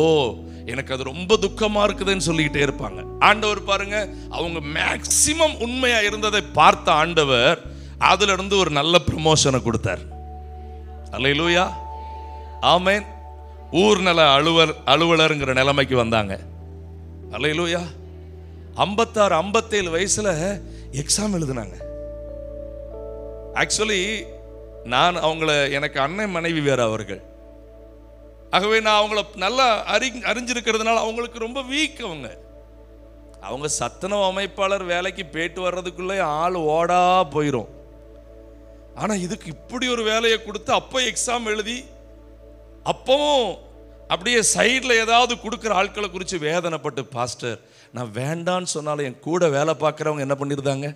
எனக்கு அது ரொம்ப துக்கமா இருக்குதுன்னு சொல்லிக்கிட்டே இருப்பாங்க. ஆண்டவர் பாருங்க, அவங்க மேக்சிமம் உண்மையா இருந்ததை பார்த்த ஆண்டவர் அதுல இருந்து ஒரு நல்ல ப்ரமோஷனை கொடுத்தார். அல்லேலூயா, ஆமென். ஊர்நல அலுவலருங்கிற நிலைமைக்கு வந்தாங்க. அல்லேலூயா. 56 57 வயசுல எக்ஸாம் எழுதுனாங்க. ஆக்சுவலி நான் எனக்கு அண்ணன் மனைவி வேற அவர்கள். ஆகவே நான் அவங்கள நல்லா அறிஞ்சிருக்கிறதுனால அவங்களுக்கு ரொம்ப வீக். அவங்க சத்துணவு அமைப்பாளர் வேலைக்கு போயிட்டு வர்றதுக்குள்ளே ஆள் ஓடா போயிடும். ஆனால் இதுக்கு இப்படி ஒரு வேலையை கொடுத்து அப்போ எக்ஸாம் எழுதி அப்பவும் அப்படியே சைடில் ஏதாவது கொடுக்குற ஆட்களை குறித்து வேதனைப்பட்டு, பாஸ்டர் நான் வேண்டான்னு சொன்னாலும் என் கூட வேலை பார்க்குறவங்க என்ன பண்ணிருந்தாங்க,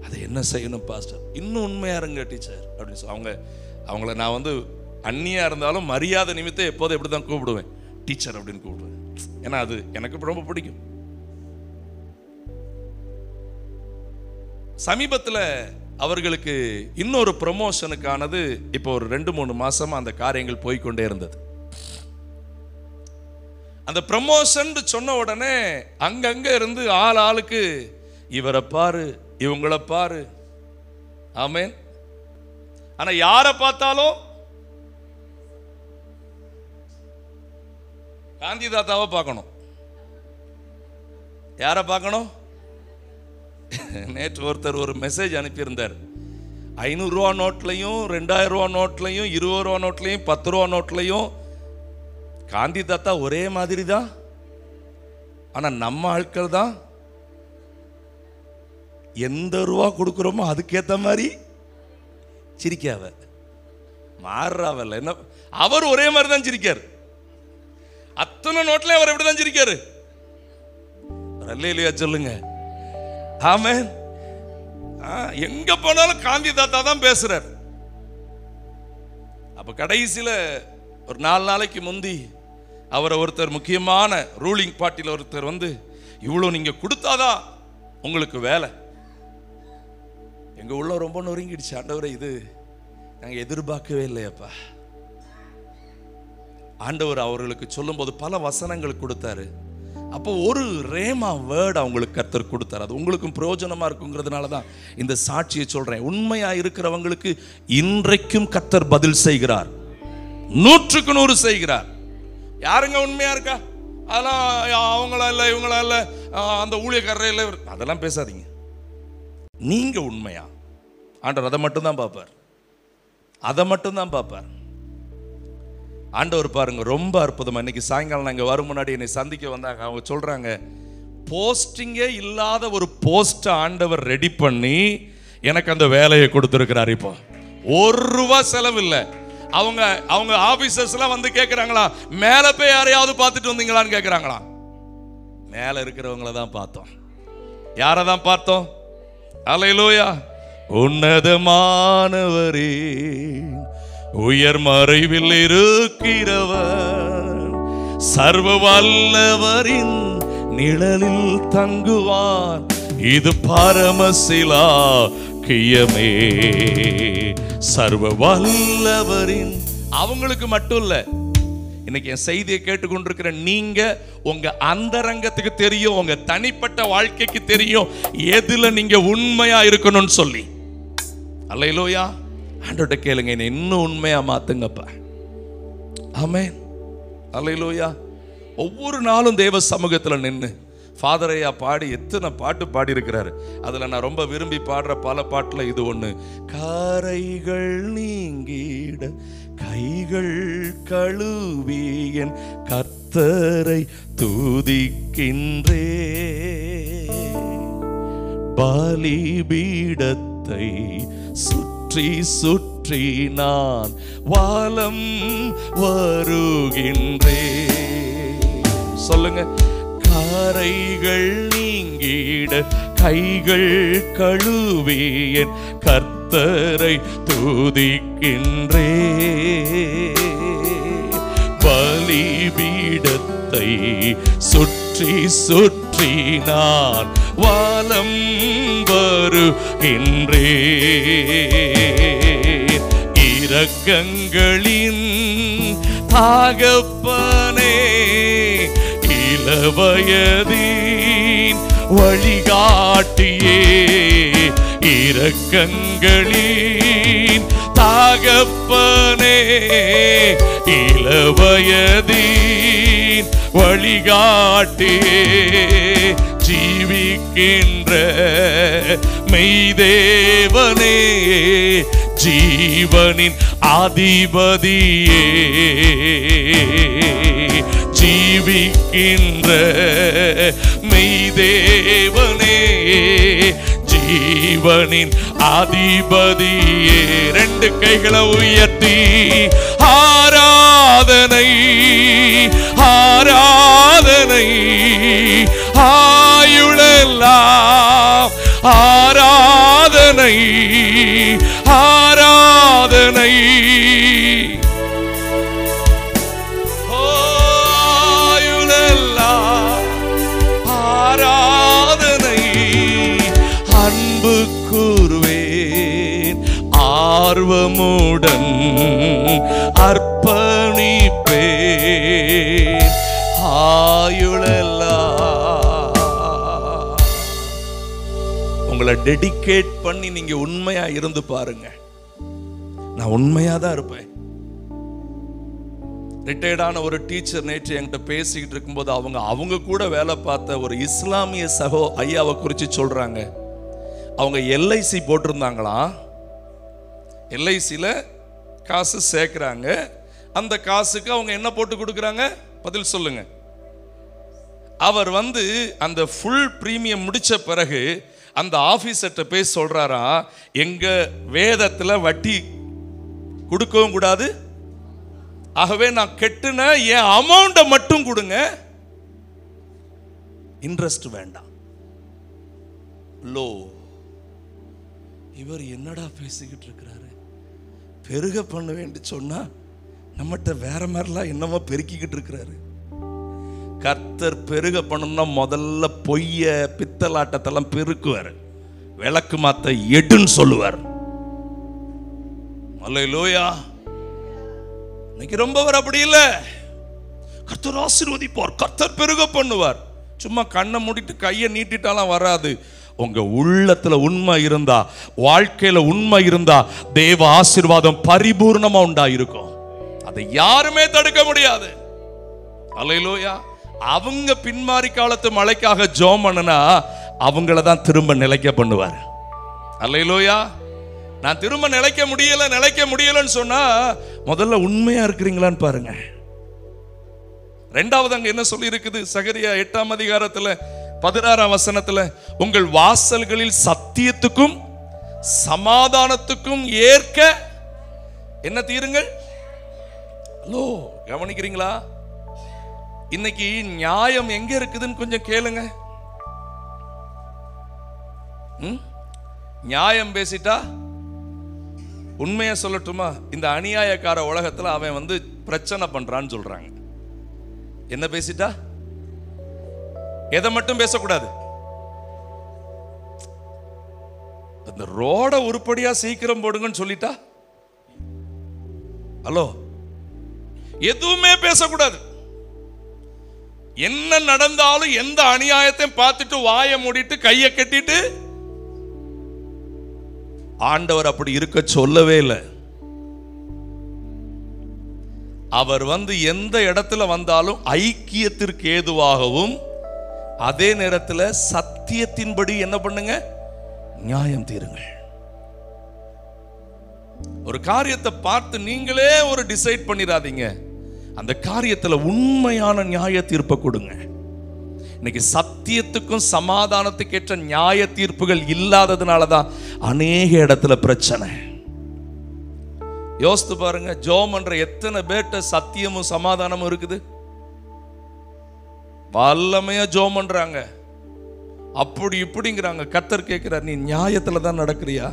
அதை என்ன செய்யணும் பாஸ்டர், இன்னும் உண்மையாக இருங்க டீச்சர் அப்படின்னு சொல்லி அவங்கள நான் அந்நியா இருந்தாலும் மரியாதை நிமித்தம் எப்போதும் எப்படி தான் கூப்பிடுவேன், டீச்சர் அப்படின்னு கூப்பிடுவேன். ஏன்னா அது எனக்கு ரொம்ப பிடிக்கும். சமீபத்தில் அவர்களுக்கு இன்னொரு ப்ரமோஷனுக்கானது இப்போ ஒரு 2-3 மாசமா அந்த காரியங்கள் போய்கொண்டே இருந்தது. அந்த ப்ரமோஷன் சொன்ன உடனே அங்கங்க இருந்து ஆளுக்கு இவரை பாரு, இவங்களை பாரு. ஆமென். ஆனா யாரை பார்த்தாலும் காந்தி தாத்தாவை பார்க்கணும். யாரை பார்க்கணும்? நேற்று ஒருத்தர் ஒரு மெசேஜ் அனுப்பியிருந்தார். 500 ரூபா நோட்லையும் 2000 ரூபா நோட்லையும் 20 ரூபா நோட்லையும் 10 ரூபா நோட்லையும் காந்தி தாத்தா ஒரே மாதிரி தான். ஆனா நம்ம ஆட்கள் தான் எந்த ரூபா கொடுக்குறோமோ அதுக்கேற்ற மாதிரி சிரிக்காவ மாறுறாவல்ல. என்ன அவர் ஒரே மாதிரி தான் சிரிக்காரு. அத்தனை நோட்ல அவர் எப்படிதான் சிரிக்காரு? அல்லேலூயா சொல்லுங்க. ஆமென். எங்க போனாலும் காந்தி தாத்தா தான் பேசுறார். அப்ப கடைசியில ஒரு 4 நாளைக்கு முந்தி அவரை ஒருத்தர் முக்கியமான ரூலிங் பார்ட்டியில் ஒருத்தர் இவ்வளவு நீங்க கொடுத்தாதான் உங்களுக்கு வேலை. எங்க உள்ள ரொம்ப நொறுங்கிடுச்சு. ஆண்டவரே, இது நாங்க எதிர்பார்க்கவே இல்லையப்பா. ஆண்டவர் அவர்களுக்கு சொல்லும் போது பல வசனங்கள் கொடுத்தாரு. அப்போ ஒரு ரேமா வேர்ட் அவங்களுக்கு கர்த்தர் கொடுத்தார். அது உங்களுக்கும் பிரயோஜனமா இருக்குங்கிறதுனால தான் இந்த சாட்சியை சொல்றேன். உண்மையா இருக்கிறவங்களுக்கு இன்றைக்கும் கர்த்தர் பதில் செய்கிறார். 100க்கு 100 செய்கிறார். யாருங்க உண்மையா இருக்கா? அதெல்லாம் அவங்களா இல்லை, இவங்களா இல்லை, அந்த ஊழியக்காரரே இல்லை, அதெல்லாம் பேசாதீங்க. நீங்க உண்மையா? ஆண்டவர் அதை மட்டும்தான் பார்ப்பார். அதை மட்டும்தான் பார்ப்பார். ஆண்டவர் பாருங்க ரொம்ப அற்புதமா. இன்னைக்கு சாயங்காலம் நான் இங்க வரும் முன்னாடி என்னை சந்திக்க வந்தாங்க. அவங்க சொல்றாங்க, போஸ்டிங்கே இல்லாத ஒரு போஸ்ட் ஆண்டவர் ரெடி பண்ணி எனக்கு அந்த வேலையை கொடுத்திருக்கிறார். இப்போ 1 ரூபா செலவு இல்லை. அவங்க ஆபீசர்ஸ் எல்லாம் கேட்கிறாங்களா, மேல போய் யாரையாவது பார்த்துட்டு வந்தீங்களான்னு கேட்கிறாங்களா? மேல இருக்கிறவங்கள தான் பார்த்தோம். யாரை தான் பார்த்தோம்? அல்லேலூயா. உன்னதமானவரே, உயர் மறைவில் இருக்கிறவர், சர்வ வல்லவரின் நிழலில் தங்குவார். இது பரமசிலா கியமே. சர்வ வல்லவரின் அவங்களுக்கு மட்டும் இல்ல, இன்னைக்கு என் செய்தியை கேட்டுக்கொண்டிருக்கிற நீங்க உங்க அந்தரங்கத்துக்கு தெரியும், உங்க தனிப்பட்ட வாழ்க்கைக்கு தெரியும் எதுல நீங்க உண்மையா இருக்கணும்னு சொல்லி. அல்லேலூயா. ஆண்டவர்ட்ட கேளுங்க, என்னை இன்னும் உண்மையா மாத்துங்கப்பா. ஆமென். அல்லேலூயா. ஒவ்வொரு நாளும் தேவ சமூகத்தில் நின்று ஃபாதரையா பாடி எத்தனை பாட்டு பாடி இருக்கிறாரு. அதுல நான் ரொம்ப விரும்பி பாடுற பல பாட்டுல இது ஒண்ணு. காரைகள் நீங்கிட கைகள் கழுவி என் கர்த்தரை துதிக்கின்றே, பலிபீடத்தை சுற்றி சுற்றி நான் வாலம் வருகின்றே. சொல்லுங்க. காரைகள் நீங்கிட கைகள் கழுவி என் கர்த்தரை துதிக்கின்றே, பலிபீடத்தை சுற்றி சுற்றி நான் வாலம் வருகின்றே. இரக்கங்களின் தகப்பனே இளவயதின் வழிகாட்டியே இரக்கங்களின் தகப்பனே இளவயதின் வழிகாட்டியே ஜீவிக்கின்ற மெய்தேவனே ஜீவனின் அதிபதியே ஜீவிக்கின்ற மெய்தேவனே ஜீவனின் அதிபதியே. ரெண்டு கைகளை உயர்த்தி ஆராதனை ஆராதனை ஆயுளெல்லாம் ஆராதனை ஆராதனை ஆயுளெல்லாம் ஆராதனை அன்பு கூர்வேன் ஆர்வமுடன் அர்ப்பணிப்பேன் ஆயுளெல்லாம். உங்களை டெடிகேட் பண்ணி நீங்க உண்மையா இருந்து பாருங்க. நான் உண்மையா தான் இருப்பேன். ரிட்டையர்டான ஒரு டீச்சர் நேற்று என்கிட்ட பேசிக்கிட்டு இருக்கும்போது அவங்க கூட வேலை பார்த்த ஒரு இஸ்லாமிய ஐயாவை குறித்து சொல்றாங்க. அவங்க எல்ஐசி போட்டிருந்தாங்களாம். எல்ஐசியில் காசு சேர்க்குறாங்க. அந்த காசுக்கு அவங்க என்ன போட்டு கொடுக்குறாங்க? பதில் சொல்லுங்க. அவர் அந்த ஃபுல் பிரீமியம் முடிச்ச பிறகு அந்த ஆபீசர்கிட்ட போய் சொல்றாரா, எங்க வேதத்துல வட்டி கொடுக்கவும் கூடாது, ஆகவே நான் கெட்டுன என் அமௌண்ட்டை மட்டும் கொடுங்க, இன்ட்ரெஸ்ட் வேண்டாம். லோ, இவர் என்னடா பேசிக்கிட்டு இருக்கிறாரு? பெருக பண்ண வேண்டி சொன்னா நம்மகிட்ட வேற மாதிரிலாம் என்னமோ பெருக்கிக்கிட்டு இருக்கிறாரு. கர்த்தர் பெருக பண்ணணும்னா முதல்ல பொய்ய பித்தலாட்டத்தெல்லாம் பெருக்குவார், விளக்கு மாத்த எடுன்னு சொல்லுவார். அல்லேலூயா. இன்னைக்கு ரொம்ப அப்படி இல்லை. கர்த்தர் ஆசீர்வதிப்பார், கர்த்தர் பெருக பண்ணுவார். சும்மா கண்ணை மூடிட்டு கையை நீட்டிட்டாலாம் வராது. உங்க உள்ளத்துல உண்மை இருந்தா, வாழ்க்கையில உண்மை இருந்தா, தேவ ஆசீர்வாதம் பரிபூர்ணமா உண்டாயிருக்கும். அதை யாருமே தடுக்க முடியாது. அல்லேலூயா. அவங்க பின்மாறி காலத்து மழைக்காக ஜெபம் பண்ணனா அவங்கள தான் திரும்ப நிலைக்க பண்ணுவார். அல்லேலூயா. நான் திரும்ப நிலைக்க முடியலன்னு சொன்னா முதல்ல உண்மையா இருக்கிறீங்களான்னு பாருங்க. ரெண்டாவது அங்க என்ன சொல்லி இருக்குது? சகரியா 8ஆம் அதிகாரத்துல 16ஆம் வசனத்துல, உங்கள் வாசல்களில் சத்தியத்துக்கும் சமாதானத்துக்கும் ஏற்க என்ன தீருங்கள். ஹலோ, கவனிக்கிறீங்களா? இன்னைக்கு நியாயம் எங்க இருக்குதுன்னு கொஞ்சம் கேளுங்க. நியாயம் பேசிட்டா, உண்மையா சொல்லட்டுமா, இந்த அநியாயக்கார உலகத்துல அவன் பிரச்சனை பண்றான்னு சொல்றாங்க. என்ன பேசிட்டா? எதை மட்டும் பேசக்கூடாது, அந்த ரோட உருப்படியா சீக்கிரம் போடுங்கன்னு சொல்லிட்டா, ஹலோ, எதுவுமே பேசக்கூடாது. என்ன நடந்தாலும் எந்த அநியாயத்தையும் பார்த்துட்டு வாயை மூடிட்டு கையை கட்டிட்டு, ஆண்டவர் அப்படி இருக்க சொல்லவே இல்லை. அவர் எந்த இடத்துல வந்தாலும் ஐக்கியத்திற்கு ஏதுவாகவும் அதே நேரத்தில் சத்தியத்தின்படி என்ன பண்ணுங்க, நியாயம் தீருங்கள். ஒரு காரியத்தை பார்த்து நீங்களே ஒரு டிசைட் பண்ணிடாதீங்க, அந்த காரியத்தில் உண்மையான நியாய தீர்ப்பை கொடுங்க. இன்னைக்கு சத்தியத்துக்கும் சமாதானத்துக்கு ஏற்ற நியாய தீர்ப்புகள் இல்லாததுனால தான் அநேக இடத்துல பிரச்சனை. யோசித்து பாருங்க, ஜெபம் பண்ற எத்தனை பேர்ட்ட சத்தியமும் சமாதானமும் இருக்குது? வல்லமையா ஜெபம் பண்றாங்க, அப்படி இப்படிங்கிறாங்க. கர்த்தர் கேட்கிறார், நீ நியாயத்துல தான் நடக்கிறியா?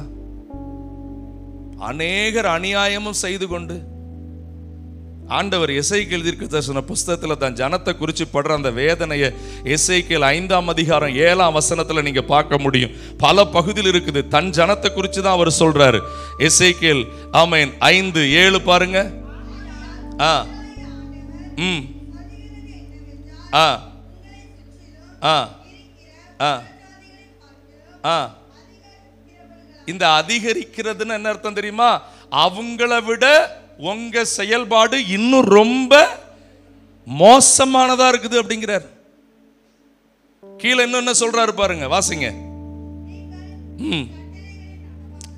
அநேகர் அநியாயமும் செய்து கொண்டு, ஆண்டவர் எசேக்கியேல் தீர்க்கதரிசன புஸ்தகத்துல தான் ஜனத்தை குறித்து படுற அந்த வேதனையை எசேக்கியேல் 5ஆம் அதிகாரம் 7ஆம் வசனத்துல நீங்க பார்க்க முடியும். பல பகுதியில் இருக்குது. தன் ஜனத்தை குறித்து தான் அவர் சொல்றாரு. எசேக்கியேல் 5:7 பாருங்க. ம் ஆ ஆ ஆ ஆ இந்த அதிகரிக்கிறதுன்னு என்ன அர்த்தம் தெரியுமா? அவங்கள விட உங்க செயல்பாடு இன்னும் ரொம்ப மோசமானதா இருக்குது அப்படிங்கிறார். கீழே இன்னும் என்ன சொல்றாரு பாருங்க, வாசிங்க.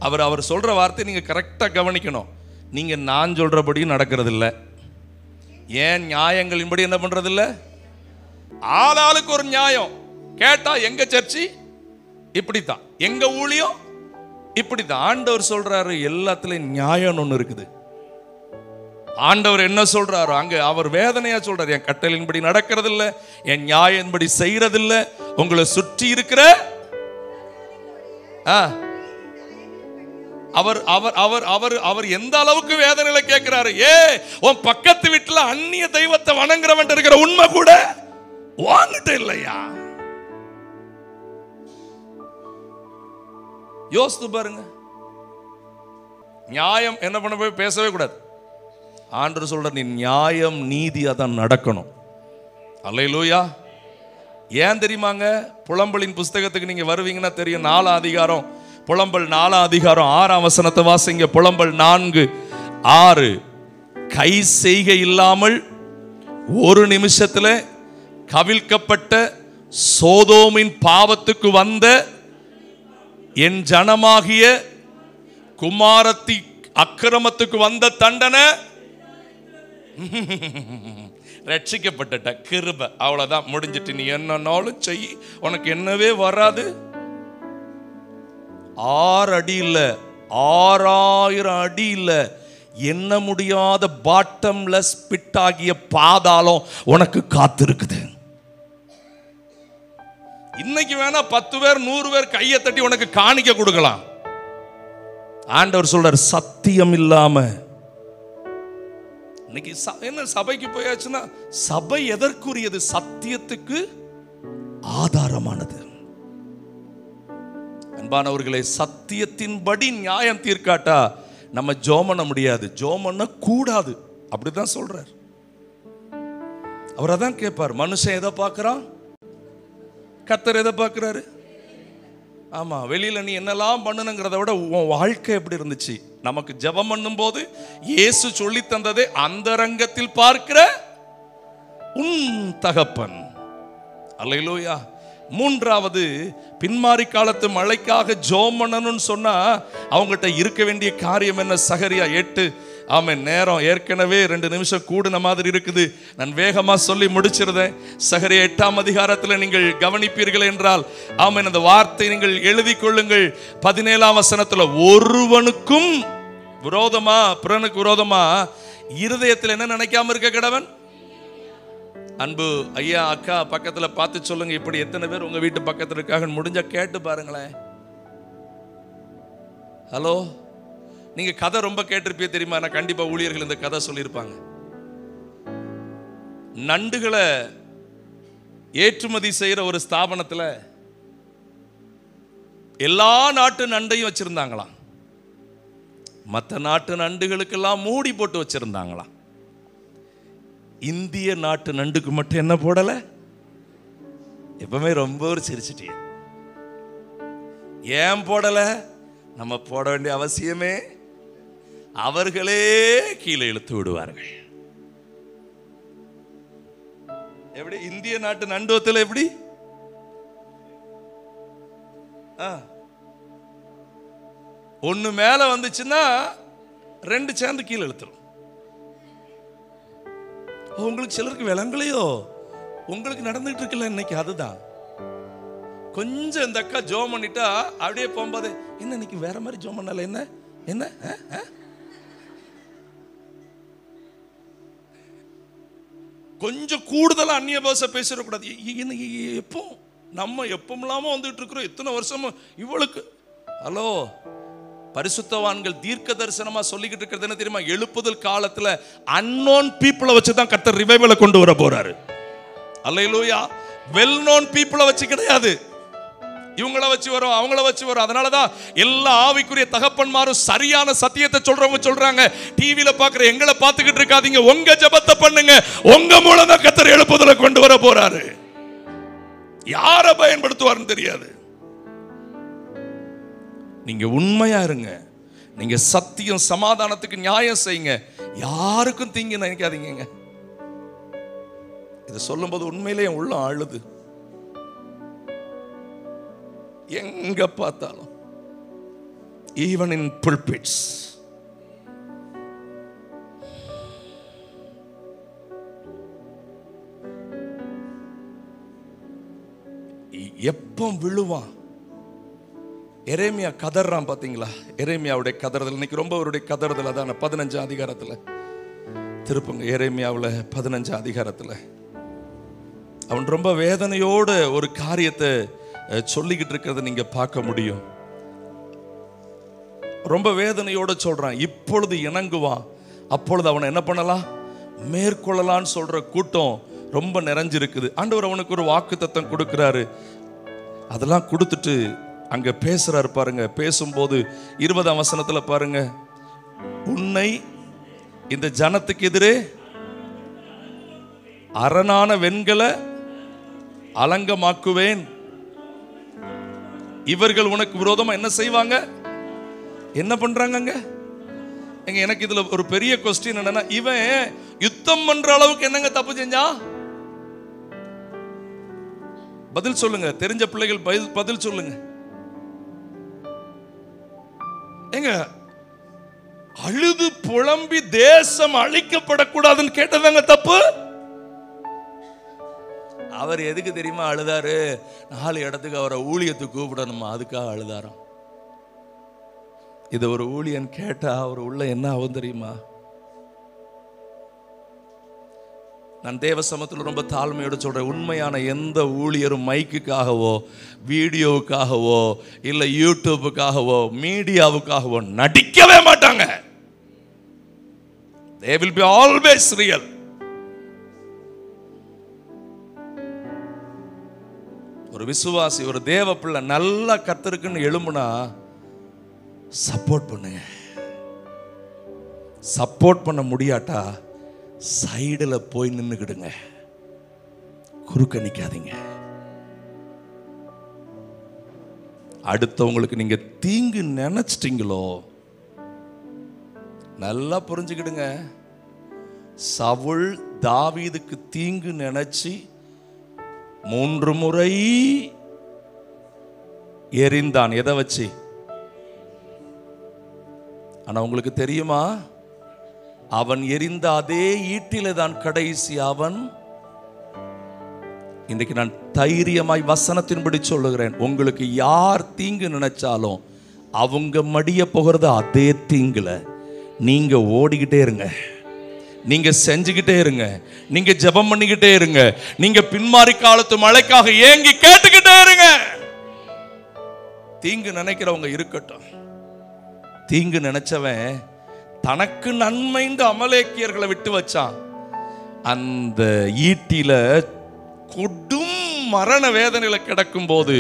அவர் சொல்ற வார்த்தை நீங்க கரெக்டா கவனிக்கணும். நீங்க நான் சொல்றபடி நடக்கிறது இல்ல, ஏன் நியாயங்களின்படி என்ன பண்றது இல்ல, ஆளாளுக்கு ஒரு நியாயம் கேட்டா எங்க சர்ச்சி இப்படித்தான், எங்க ஊழியம் இப்படித்தான். ஆண்டவர் சொல்றாரு எல்லாத்துலயும் நியாயம் ஒண்ணு இருக்குது. ஆண்டவர் என்ன சொல்றாரு அங்க, அவர் வேதனையா சொல்றாரு, என் கட்டளையின்படி நடக்கிறது இல்ல, என் நியாயத்தின்படி செய்யறது இல்ல. உங்களை சுற்றி இருக்கிற அவர் அவர் அவர் அவர் அவர் எந்த அளவுக்கு வேதனையில கேட்கிறாரு. உன் பக்கத்து வீட்டுல அந்நிய தெய்வத்தை வணங்குறவன் இருக்கிற உண்மை கூட வாங்கிட்டு இல்லையா? யோசித்து பாருங்க. நியாயம் என்ன பண்ண போய் பேசவே கூடாது. ஆண்டவர் சொல்ற நீ நியாயம் நீதி அதான் நடக்கணும். அல்லேலூயா. ஏன் தெரியுமாங்க? புலம்பலின் புஸ்தகத்துக்கு நீங்க வருவீங்கன்னா தெரியும். 4 அதிகாரம் புலம்பல், 4 அதிகாரம் 6 வசனத்தை வாசிங்க. புலம்பல் 4:6 கை செய்கை இல்லாமல் ஒரு நிமிஷத்துல கவிழ்க்கப்பட்ட சோதோமின் பாவத்துக்கு வந்த என் ஜனமாகிய குமாரத்தி அக்கிரமத்துக்கு வந்த தண்டனை ரட்சிக்கப்பட்ட கிருபை, அவ்வளவுதான், முடிஞ்சிட்டு. நீ என்னன்னாலும் செய், உனக்கு என்னவே வராது. 6 அடி இல்ல, 6000 அடி இல்ல, என்ன முடியாத பாட்டம்லெஸ் பிட் ஆகிய பாதாளம் உனக்கு காத்திருக்குது. இன்னைக்கு வேணா 10 பேர் 100 பேர் கையை தட்டி உனக்கு காணிக்க கொடுக்கலாம். ஆண்டவர் சொல்றார் சத்தியம் இல்லாம இன்னைக்கு என்ன சபைக்கு போயாச்சுன்னா, சபை எதற்குரியது? சத்தியத்துக்கு ஆதாரமானது. அன்பானவர்களே, சத்தியத்தின்படி நியாயம் தீர்க்காட்டா நம்ம ஜெபம் பண்ண முடியாது, ஜெபம் பண்ண கூடாது. அப்படிதான் சொல்றார். அவர் அதான் கேட்பார், மனுஷன் எதை பார்க்கிறான், கர்த்தர் எதை பார்க்கிறாரு? ஆமா, வெளியில நீ என்னெல்லாம் பண்ணுங்கிறத விட உன் வாழ்க்கை எப்படி இருந்துச்சு? நமக்கு ஜெபம் பண்ணும் போது இயேசு சொல்லி தந்ததை அந்தரங்கத்தில் பார்க்கிற உன் தகப்பன். அல்லேலூயா. 3வது, பின்மாறி காலத்து மழைக்காக ஜெபம் பண்ணணும்னு சொன்னா அவங்ககிட்ட இருக்க வேண்டிய காரியம் என்ன? சகரியா 8. ஆமென். நேரம் ஏற்கனவே 2 நிமிஷம் கூடுன மாதிரி இருக்குது. நான் வேகமா சொல்லி முடிச்சிருந்தேன். சகரியா 8ஆம் அதிகாரத்தில் நீங்கள் கவனிப்பீர்கள் என்றால், ஆமென், அந்த வார்த்தை நீங்கள் எழுதி கொள்ளுங்கள். 17ஆம் வசனத்தில், ஒருவனுக்கும் விரோதமா, பிறனுக்கு விரோதமா இருதயத்தில் என்ன நினைக்காம இருக்க கடவன். அன்பு ஐயா அக்கா பக்கத்துல பார்த்து சொல்லுங்க, இப்படி எத்தனை பேர் உங்க வீட்டு பக்கத்துல இருக்காங்க? முடிஞ்சா கேட்டு பாருங்களேன். ஹலோ, நீங்க கதை ரொம்ப கேட்டிருப்பீங்க தெரியுமா? நான் கண்டிப்பா ஊழியர்கள் இந்த கதை சொல்லியிருப்பாங்க. நண்டுகளை ஏற்றுமதி செய்யற ஒரு ஸ்தாபனத்துல எல்லா நாட்டு நண்டையும் வச்சிருந்தாங்களாம். மற்ற நாட்டு நண்டுகளுக்கெல்லாம் மூடி போட்டு வச்சிருந்தாங்களாம். இந்திய நாட்டு நண்டுக்கு மட்டும் என்ன போடல? எப்பவுமே ரொம்ப ஒரு சிரிச்சிட்டே. ஏன் போடல? நம்ம போட வேண்டிய அவசியமே, அவர்களே கீழே இழுத்து விடுவார்கள். எப்படி இந்திய நாட்டு நண்டுவத்தில் எப்படி ஒண்ணு மேல வந்துச்சுன்னா 2 சேர்ந்து கீழே இழுத்துரும். உங்களுக்கு சிலருக்கு விளங்கலையோ, உங்களுக்கு நடந்துட்டு இருக்குல்ல இன்னைக்கு. அதுதான் கொஞ்சம் இந்த அக்கா ஜோம் பண்ணிட்டா அப்படியே போகும்போது, என்ன இன்னைக்கு வேற மாதிரி ஜோம் பண்ணல, என்ன என்ன கொஞ்சம் கூடுதலா அந்நிய பாஷை பேசிடக்கூடாது. எப்போ நம்ம எப்பமில்லாம வந்துட்டு இருக்கிறோம், எத்தனை வருஷமா இவளுக்கு. ஹலோ, பரிசுத்தவான்கள் தீர்க்க தரிசனமா சொல்லிக்கிட்டு இருக்கிறது என்ன தெரியுமா? எழுப்புதல் காலத்துல அன்னோன் பீப்புளை வச்சுதான் கர்த்தர் ரிவைவலை கொண்டு வர போறாரு. அல்லேலூயா. வெல் நோன் பீப்புளை வச்சு கிடையாது. இவங்கள வச்சு வரும், அவங்கள வச்சு வரும். அதனாலதான் எல்லா ஆவிக்குரிய தகப்பன்மாரும் சரியான சத்தியத்தை சொல்றவங்க சொல்றாங்க, டிவியில பாக்குற எங்களை பார்த்துக்கிட்டு இருக்காதீங்க, உங்க ஜெபத்தை பண்ணுங்க, உங்க மூலம் தான் கர்த்தர் எழுப்புதலை கொண்டு வர போறாரு. யாரை பயன்படுத்துவார்னு தெரியாது. நீங்க உண்மையா இருங்க, நீங்க சத்தியம் சமாதானத்துக்கு நியாயம் செய்யுங்க, யாருக்கும் தீங்கு நினைக்காதீங்க. இதை சொல்லும் போது உண்மையிலே உள்ள அழுது, எங்க பார்த்தாலும் ஈவன் இன் புல்பிட்ஸ் எப்ப விழுவான். எரேமியா கதறான் பாத்தீங்களா? எரேமியாவுடைய கதறுதல் இன்னைக்கு ரொம்ப அவருடைய கதறுதல் அதான 15 அதிகாரத்துல திருப்புங்க. எரேமியாவுல 15 அதிகாரத்துல அவன் ரொம்ப வேதனையோட ஒரு காரியத்தை சொல்லிக்கிட்டு இருக்கிறத நீங்க பார்க்க முடியும். ரொம்ப வேதனையோட சொல்றான், இப்பொழுது இணங்குவான், அப்பொழுது அவனை என்ன பண்ணலாம், மேற்கொள்ளலான்னு சொல்ற கூட்டம் ரொம்ப நிறைஞ்சிருக்குது. ஆண்டவர் அவனுக்கு ஒரு வாக்குத்தத்தம் கொடுக்கிறாரு. அதெல்லாம் கொடுத்துட்டு அங்க பேசுறாரு பாருங்க. பேசும்போது 20ஆம் வசனத்துல பாருங்க, உன்னை இந்த ஜனத்துக்கு எதிரே அரணான வெண்கல அலங்கமாக்குவேன், இவர்கள் உனக்கு விரோதமா என்ன செய்வாங்க, என்ன பண்றாங்க. எனக்கு இதுல ஒரு பெரிய கொஸ்டின் என்னன்னா, இவன் யுத்தம் பண்ற அளவுக்கு என்னங்க தப்பு செஞ்சா? பதில் சொல்லுங்க, தெரிஞ்ச பிள்ளைகள் பதில் சொல்லுங்க. எங்க அழுது புலம்பி தேசம் அழிக்கப்படக்கூடாதுன்னு கேட்டதாங்க தப்பு. அவர் எதுக்கு தெரியுமா அழுதாரு? 4 இடத்துக்கு அவரை ஊழியத்துக்கு கூப்பிடணுமா, அதுக்காக அழுதாராம். இது ஒரு ஊழியன் கேட்டா அவர் உள்ள என்ன ஆகும் தெரியுமா? நான் தேவ சமூகத்தில் ரொம்ப தாழ்மையோடு சொல்றேன், உண்மையான எந்த ஊழியரும் மைக்குக்காகவோ வீடியோவுக்காகவோ இல்ல யூடியூபுக்காகவோ மீடியாவுக்காகவோ நடிக்கவே மாட்டாங்க. They will be always real. ஒரு விசுவாசி, ஒரு தேவ பிள்ளை நல்லா கர்த்தருக்குன்னு எழும்புனா சப்போர்ட் பண்ணுங்க. சப்போர்ட் பண்ண முடியாட்டா சைடுல போய் நின்னுக்கிடுங்க, குறுக்க நிக்காதீங்க. அடுத்தவங்களுக்கு நீங்க தீங்கு நினைச்சிட்டீங்களோ, நல்லா புரிஞ்சுக்கிடுங்க. சவுல் தாவீதுக்கு தீங்கு நினைச்சு 3 முறை எறிந்தான். எதை வச்சு? ஆனா உங்களுக்கு தெரியுமா, அவன் எறிந்த அதே ஈட்டில தான் கடைசி அவன். இன்றைக்கு நான் தைரியமாய் வசனத்தின்படி சொல்லுகிறேன், உங்களுக்கு யார் தீங்கு நினைச்சாலும் அவங்க மடிய போகிறது அதே தீங்குல நீங்க ஓடிக்கிட்டே இருங்க, நீங்க செஞ்சுக்கிட்டே இருங்க, நீங்க ஜெபம் பண்ணிக்கிட்டே இருங்க, நீங்க பின்மாறி காலத்து மழைக்காக ஏங்கி கேட்டுக்கிட்டே இருங்க. தீங்கு நினைக்கிறவங்க இருக்கட்டும். தீங்கு நினைச்சவன் தனக்கு நன்மைந்து அமலேக்கியர்களை விட்டு வச்சான். அந்த ஈட்டில கொடும் மரண வேதனையில கிடக்கும் போது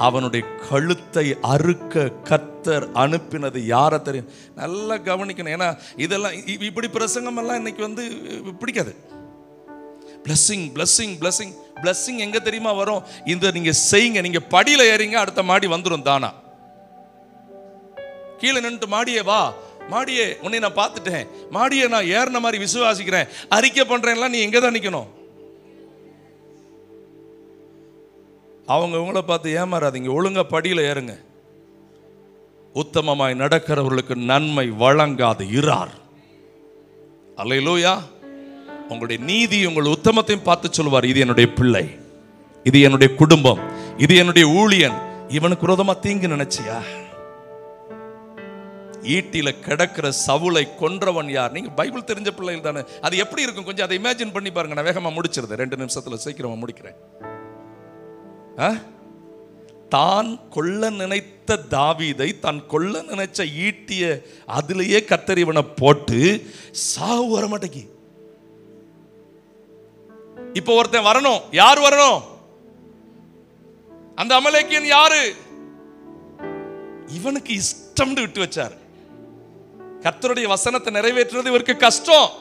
அவனுடைய கழுத்தை அறுக்க கர்த்தர் அனுப்பினது யாரை தெரியும்? நல்லா கவனிக்கணும். ஏன்னா இதெல்லாம் இப்படி பிரசங்கம் எல்லாம் இன்னைக்கு பிடிக்காது. பிளஸிங் பிளஸிங் பிளஸிங் பிளஸிங் எங்க தெரியுமா வரும்? இந்த நீங்க செய்யுங்க, நீங்க படியில ஏறிங்க, அடுத்த மாடி வந்துடும் தானா. கீழே நின்று மாடியே வா, மாடியே உன்னை நான் பார்த்துட்டேன், மாடியே நான் ஏறின மாதிரி விசுவாசிக்கிறேன், அறிக்கை பண்றேன்லாம் நீ எங்க தான் நிக்கணும்? அவங்க உங்களை பார்த்து ஏமாறாதீங்க, ஒழுங்கா படியில ஏறுங்க. உத்தமமாய் நடக்கிறவர்களுக்கு நன்மை வழங்காது இரார். அல்லேலூயா. உங்களுடைய நீதி உங்கள் உத்தமத்தையும் பார்த்து சொல்வார், இது என்னுடைய பிள்ளை, இது என்னுடைய குடும்பம், இது என்னுடைய ஊழியன், இவனுக்கு விரோதமா தீங்கு நினைச்சியா? ஈட்டில கிடக்கிற சவுலை கொன்றவன் யார்? நீங்க பைபிள் தெரிஞ்ச பிள்ளைகள் தானே, அது எப்படி இருக்கும் கொஞ்சம் அதை இமேஜின் பண்ணி பாருங்க. நான் வேகமா முடிச்சிருந்தேன், 2 நிமிஷத்துல சீக்கிரமா முடிக்கிறேன். தான் கொல்ல நினைத்த தாவீதை, தான் கொல்ல நினைச்ச ஈட்டிய அதிலேயே கர்த்தர் இவனை போட்டு சாவு வர மாட்டேங்கி. இப்போ ஒருத்தன் வரணும், யார் வரணும்? அந்த அமலேக்கியன் யாரு? இவனுக்கு இஷ்டம் விட்டு வச்சார். கர்த்தருடைய வசனத்தை நிறைவேற்றுறது இவருக்கு கஷ்டம்,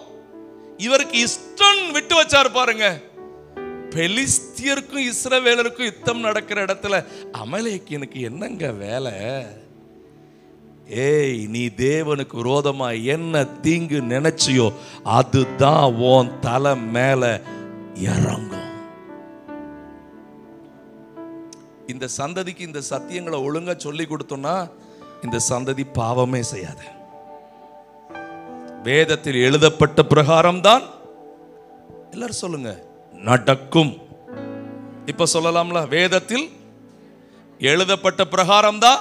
இவருக்கு இஷ்டம் விட்டு வச்சாரு. பாருங்க, பெலிஸ்தியருக்கும் இஸ்ரவேலருக்கும் யுத்தம் நடக்கிற இடத்துல அமலேக்கியனுக்கு என்னங்க வேலை? ஏய், நீ தேவனுக்கு விரோதமா என்ன தீங்கு நினைச்சியோ அதுதான் உன் தலை மேல இறங்கும். இந்த சந்ததிக்கு இந்த சத்தியங்களை ஒழுங்கா சொல்லி கொடுத்தோம்னா இந்த சந்ததி பாவமே செய்யாது. வேதத்தில் எழுதப்பட்ட பிரகாரம் தான் எல்லாரும் சொல்லுங்க நடக்கும். இப்ப சொல்லலாம்ல, வேதத்தில் எழுதப்பட்ட பிரகாரம் தான்.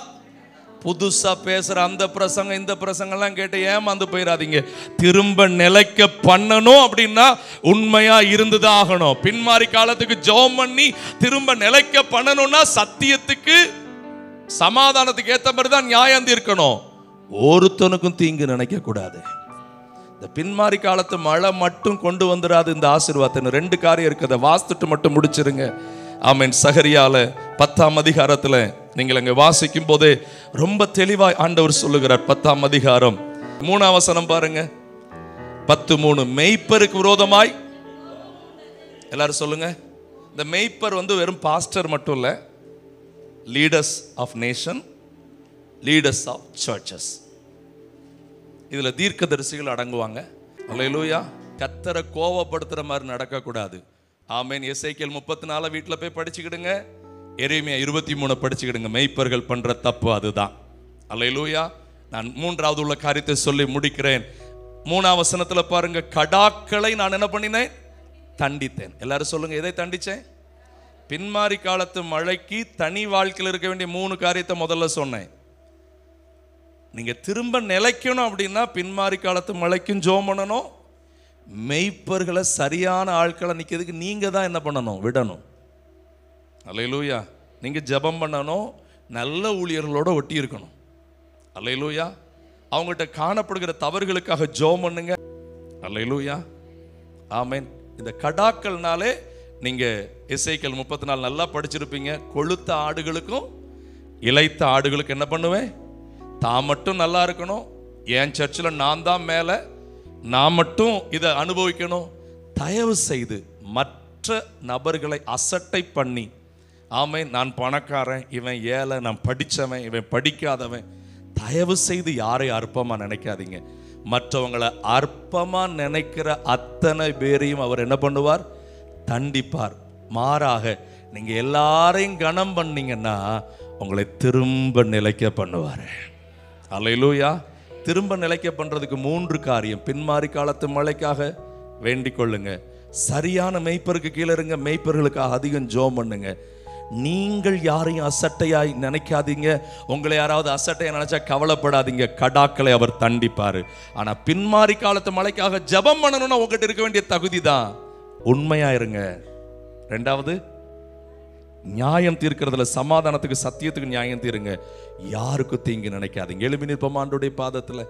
புதுசா பேசுற அந்த பிரசங்கம் இந்த பிரசங்கம்லாம் கேட்டு ஏமாந்து போயிடாதீங்க. திரும்ப நிலைக்க பண்ணணும் அப்படின்னா உண்மையா இருந்துதான் ஆகணும். பின்மாறி காலத்துக்கு ஜெபம் பண்ணி திரும்ப நிலைக்க பண்ணணும்னா சத்தியத்துக்கு சமாதானத்துக்கு ஏத்த மாதிரி தான் நியாயம் இருக்கணும். ஒருத்தனுக்கும் தீங்கு நினைக்க கூடாது. இந்த பின்மாறி காலத்து மழை மட்டும் கொண்டு வந்துடாது இந்த ஆசீர்வாதத்தை. 2 காரியம் இருக்குது, வாஸ்துட்டு மட்டும் முடிச்சிருங்க. ஆமென். சகரியால 10ஆம் அதிகாரத்துல நீங்கள் அங்க வாசிக்கும் போதே ரொம்ப தெளிவாய் ஆண்டவர் சொல்லுகிறார். 10ஆம் அதிகாரம் 3ஆம் வசனம் பாருங்க. 10:3 மெய்ப்பருக்கு விரோதமாய். எல்லாரும் சொல்லுங்க. இந்த மெய்ப்பர் வெறும் பாஸ்டர் மட்டும் இல்ல, leaders of nation, leaders of churches. இதுல தீர்க்கதரிசிகள் அடங்குவாங்க. அல்லேலூயா. கர்த்தரை கோவப்படுத்துற மாதிரி நடக்க கூடாது. ஆமென். எசேக்கியேல் 34 வீட்டில் போய் படிச்சுக்கிடுங்க. எரேமியா 23 படிச்சுக்கிடுங்க. மெய்ப்பர்கள் பண்ற தப்பு அதுதான். அல்லேலூயா. நான் 3வது உள்ள காரியத்தை சொல்லி முடிக்கிறேன். 3ஆம் வசனத்துல பாருங்க, கடாக்களை நான் என்ன பண்ணினேன்? தண்டித்தேன். எல்லாரும் சொல்லுங்க, எதை தண்டிச்சேன்? பின்மாறி காலத்து மழைக்கு தனி வாழ்க்கையில் இருக்க வேண்டிய 3 காரியத்தை முதல்ல சொன்னேன். நீங்க திரும்ப நிலைக்கணும் அப்படின்னா பின்மாறி காலத்து மழைக்கும் ஜெபம் பண்ணணும். மெய்ப்பர்களை சரியான ஆட்களை நிற்கிறதுக்கு நீங்க தான் என்ன பண்ணணும்? விடணும். அல்லேலூயா. நீங்க ஜெபம் பண்ணணும். நல்ல ஊழியர்களோட ஒட்டி இருக்கணும். அல்லேலூயா. அவங்ககிட்ட காணப்படுகிற தவறுகளுக்காக ஜெபம் பண்ணுங்க. அல்லேலூயா. ஆமென். இந்த கடாக்கள்னாலே நீங்க எசேக்கியேல் 34 நல்லா படிச்சிருப்பீங்க. கொழுத்த ஆடுகளுக்கும் இளைத்த ஆடுகளுக்கு என்ன பண்ணுவேன்? தான் மட்டும் நல்லா இருக்கணும், என் சர்ச்சில் நான் தான் மேலே, நான் மட்டும் இதை அனுபவிக்கணும். தயவு செய்து மற்ற நபர்களை அசட்டை பண்ணி, ஆமென், நான் பணக்காரன், இவன் ஏழை, நான் படித்தவன், இவன் படிக்காதவன், தயவு செய்து யாரை அற்பமாக நினைக்காதீங்க. மற்றவங்களை அற்பமாக நினைக்கிற அத்தனை பேரையும் அவர் என்ன பண்ணுவார்? தண்டிப்பார். மாறாக நீங்கள் எல்லாரையும் கனம் பண்ணீங்கன்னா உங்களை திரும்ப நிலைக்க பண்ணுவார். அல்லேலூயா. திரும்ப நிலைக்க பண்றதுக்கு 3 காரியம். பின்மாறி காலத்து மழைக்காக வேண்டிக் கொள்ளுங்க. சரியான மெய்ப்பருக்கு கீழே இருங்க. மெய்ப்பர்களுக்காக அதிகம் ஜெபம் பண்ணுங்க. நீங்கள் யாரையும் அசட்டையாய் நினைக்காதீங்க. உங்களை யாராவது அசட்டையா நினைச்சா கவலைப்படாதீங்க. கடாக்களை அவர் தண்டிப்பாரு. ஆனா பின்மாறி காலத்து மழைக்காக ஜெபம் பண்ணணும்னா உங்ககிட்ட இருக்க வேண்டிய தகுதி தான். உண்மையா இருங்க. 2வது, நியாயம் தீர்க்கிறதுல சமாதானத்துக்கு சத்தியத்துக்கு நியாயம் தீருங்க. யாருக்கும் தீங்கு நினைக்காதீங்க. எழுப்பி நிற்போம் ஆண்டவருடைய பாதத்துல.